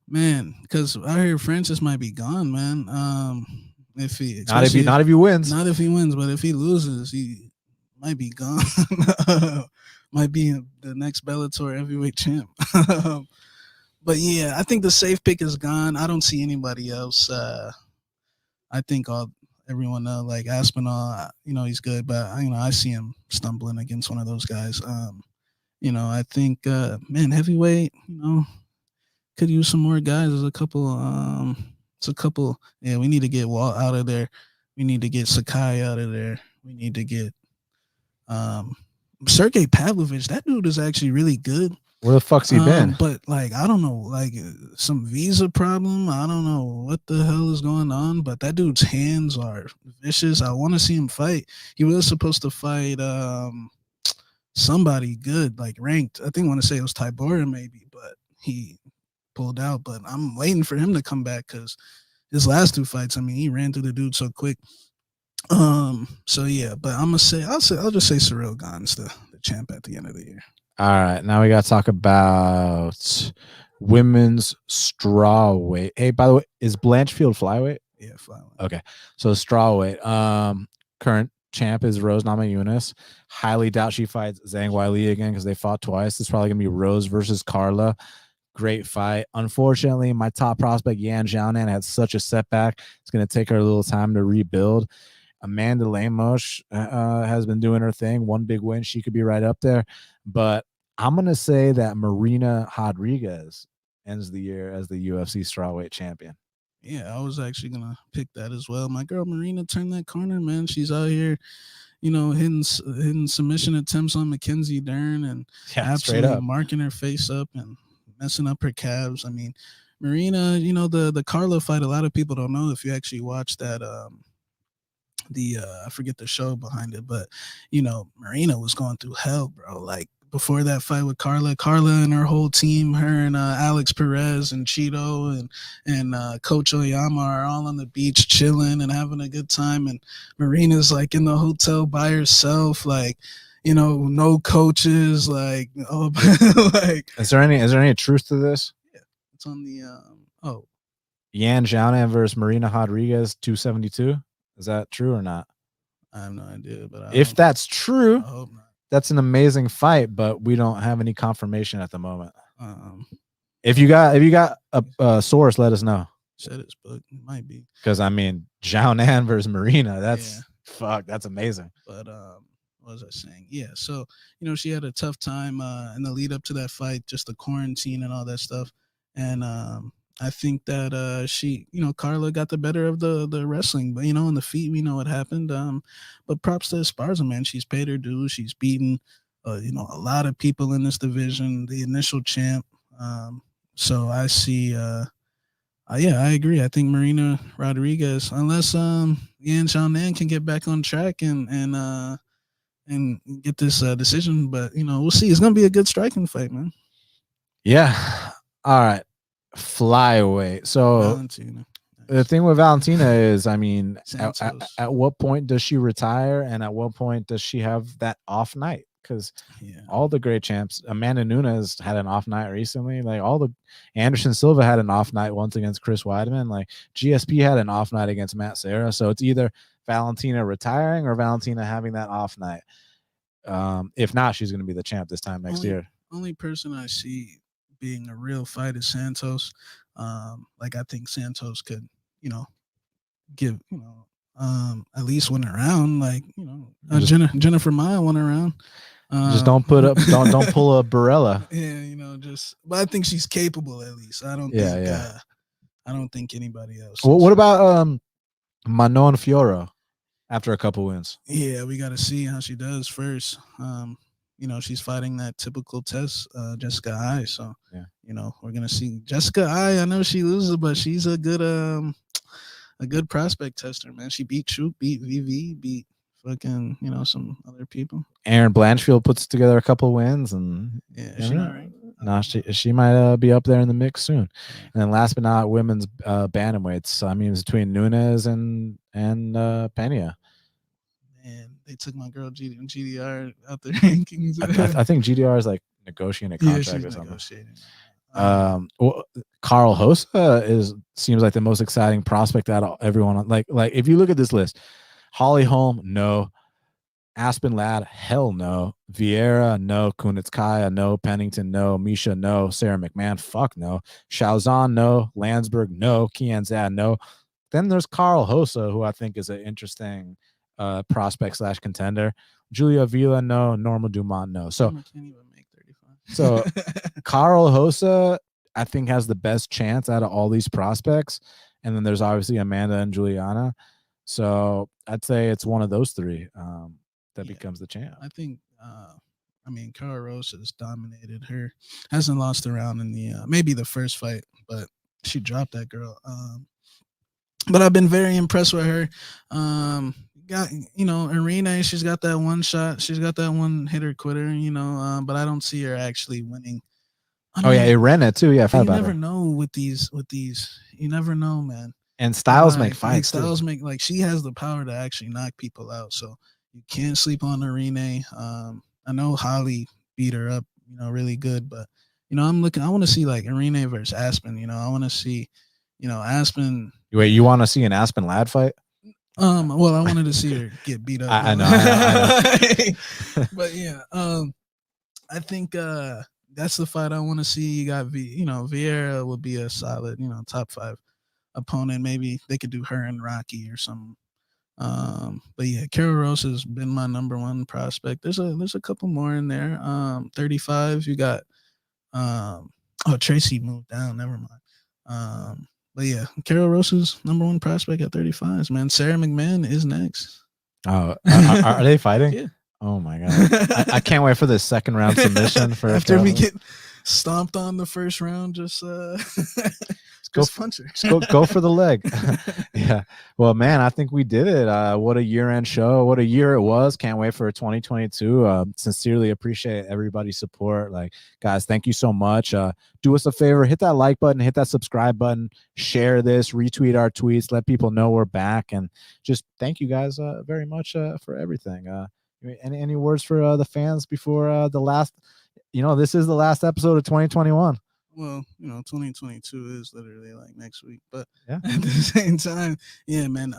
man, because I hear Francis might be gone, man. If he not if he wins, not if he wins, but if he loses, he might be gone. Might be the next Bellator heavyweight champ. But yeah, I think the safe pick is Gane. I don't see anybody else. I think everyone like Aspinall, he's good, but I see him stumbling against one of those guys. I think heavyweight, could use some more guys. There's a couple. Yeah, we need to get Walt out of there. We need to get Sakai out of there. We need to get Sergey Pavlovich. That dude is actually really good. Where the fuck's he been? But I don't know, some visa problem. I don't know what the hell is going on, but that dude's hands are vicious. I want to see him fight. He was supposed to fight somebody good, ranked. I think I want to say it was Tybura maybe, but he pulled out. But I'm waiting for him to come back because his last two fights, he ran through the dude so quick. So yeah, but I'll just say Cyril Gane's the champ at the end of the year. All right, now we got to talk about women's strawweight. Hey, by the way, is Blanchfield flyweight? Yeah, flyweight. Okay, so strawweight. Current champ is Rose Namajunas. Highly doubt she fights Zhang Weili again because they fought twice. It's probably gonna be Rose versus Carla. Great fight. Unfortunately, my top prospect Yan Xiaonan had such a setback. It's gonna take her a little time to rebuild. Amanda Lemos has been doing her thing. One big win. She could be right up there. But I'm going to say that Marina Rodriguez ends the year as the UFC strawweight champion. Yeah, I was actually going to pick that as well. My girl Marina turned that corner, man. She's out here, hitting submission attempts on Mackenzie Dern and absolutely marking her face up and messing up her calves. Marina, the Carla fight, a lot of people don't know if you actually watch that I forget the show behind it, but Marina was going through hell, bro. Before that fight with Carla and her whole team, her and Alex Perez and Cheeto and Coach Oyama are all on the beach chilling and having a good time, and Marina's in the hotel by herself, no coaches, is there any truth to this? Yeah, it's on the Yan Xiaonan versus Marina Rodriguez 272. Is that true or not? I have no idea, but if that's true, I hope not. That's an amazing fight, but we don't have any confirmation at the moment. If you got a source, let us know. said his book. It might be. Because I mean, Zhao Nan versus Marina. That's fuck. That's amazing. But what was I saying? Yeah. So she had a tough time in the lead up to that fight, just the quarantine and all that stuff. And I think that she, Carla got the better of the wrestling, but in the feet, we know what happened. But props to Esparza, man. She's paid her dues. She's beaten, a lot of people in this division. The initial champ. So I see. Yeah, I agree. I think Marina Rodriguez, unless Yan Xiaonan can get back on track and get this decision, but we'll see. It's gonna be a good striking fight, man. Yeah. All right. Flyweight. So Valentina. The thing with Valentina is, I mean, at what point does she retire, and at what point does she have that off night? Because all the great champs, Amanda Nunes had an off night recently. Like Anderson Silva had an off night once against Chris Weidman. Like GSP had an off night against Matt Serra. So it's either Valentina retiring or Valentina having that off night. If not, she's going to be the champ this time next year. Only person I see being a real fight is Santos. Like I think Santos could, give, at least win a round. Like Jennifer Maya won a round. Just don't pull a Barella. Yeah, but I think she's capable at least. I don't think I don't think anybody else. Well, what about Manon Fiorot after a couple wins? Yeah, we got to see how she does first. She's fighting that typical test, Jessica Ai. So we're gonna see Jessica Ai. I know she loses, but she's a good prospect tester, man. She beat Troop, beat VV, beat fucking some other people. Aaron Blanchfield puts together a couple wins, and she's not right. No, she might be up there in the mix soon. And then last but not women's bantamweights. I mean, it's between Nunes and Pena. Man, they took my girl GDR out the rankings. I think GDR is like negotiating a contract or something. Well, Carl Hosa seems like the most exciting prospect out of everyone. Like if you look at this list, Holly Holm, no. Aspen Ladd, hell no. Vieira, no. Kunitskaya, no. Pennington, no. Misha, no. Sarah McMahon, fuck no. Shaozan, no. Landsberg, no. Kian Zad, no. Then there's Carl Hosa, who I think is an interesting prospect / contender. Julia Vila, no. Norma Dumont, no. So can't even make 35. So Carl Hosa, I think, has the best chance out of all these prospects. And then there's obviously Amanda and Juliana. So I'd say it's one of those three that becomes the champ. I think, Carl Rosa has dominated her. Hasn't lost a round in the maybe the first fight, but she dropped that girl. But I've been very impressed with her. Got Irene, she's got that one shot. She's got that one hitter quitter. But I don't see her actually winning. Irene too. Yeah, you never know with these. You never know, man. And Styles make fights. Styles make she has the power to actually knock people out. So you can't sleep on Irene. I know Holly beat her up, really good, but I'm looking. I want to see like Irene versus Aspen. I want to see, Aspen. Wait, you want to see an Aspen Ladd fight? Well, I wanted to see her get beat up. I know. But yeah, I think that's the fight I want to see. You got Vieira would be a solid, top 5 opponent. Maybe they could do her and Rocky or something. But yeah, Carol Rose has been my number 1 prospect. There's a couple more in there. 35. You got Tracy moved down. Never mind. But yeah, Carol Rosa's number 1 prospect at 35s, man. Sarah McMahon is next. Oh, are they fighting? Yeah. Oh my god, I can't wait for the second round submission for after we get stomped on the first round. Just punch her. Go for the leg. Yeah. Well, man, I think we did it. What a year-end show. What a year it was. Can't wait for 2022. Sincerely appreciate everybody's support. Like, guys, thank you so much. Do us a favor, hit that like button, hit that subscribe button, share this, retweet our tweets, let people know we're back, and just thank you guys very much for everything. Any words for the fans before the last? This is the last episode of 2021. Well, 2022 is literally like next week, but yeah. At the same time, yeah, man,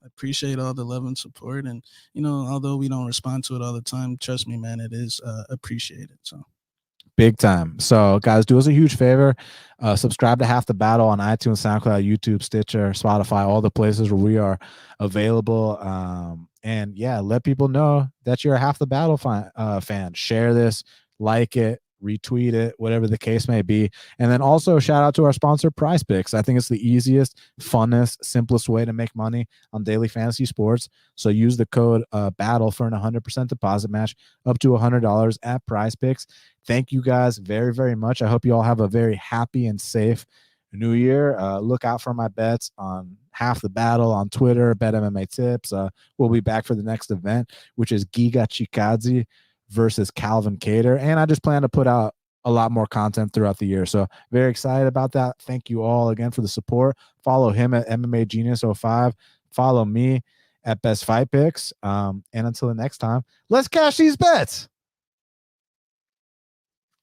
appreciate all the love and support. And, although we don't respond to it all the time, trust me, man, it is appreciated. So Big time. So, guys, do us a huge favor. Subscribe to Half the Battle on iTunes, SoundCloud, YouTube, Stitcher, Spotify, all the places where we are available. And yeah, let people know that you're a Half the Battle fan. Share this, like it, retweet it, whatever the case may be. And then also shout out to our sponsor, Prize Picks. I think it's the easiest, funnest, simplest way to make money on daily fantasy sports. So use the code BATTLE for an 100% deposit match up to $100 at Prize Picks. Thank you guys very, very much. I hope you all have a very happy and safe new year. Look out for my bets on Half the Battle on Twitter, betmma.tips. We'll be back for the next event, which is Giga Chikadze versus Calvin Cater. And I just plan to put out a lot more content throughout the year. So very excited about that. Thank you all again for the support. Follow him at MMA Genius 05. Follow me at Best Fight Picks. And until the next time, let's cash these bets.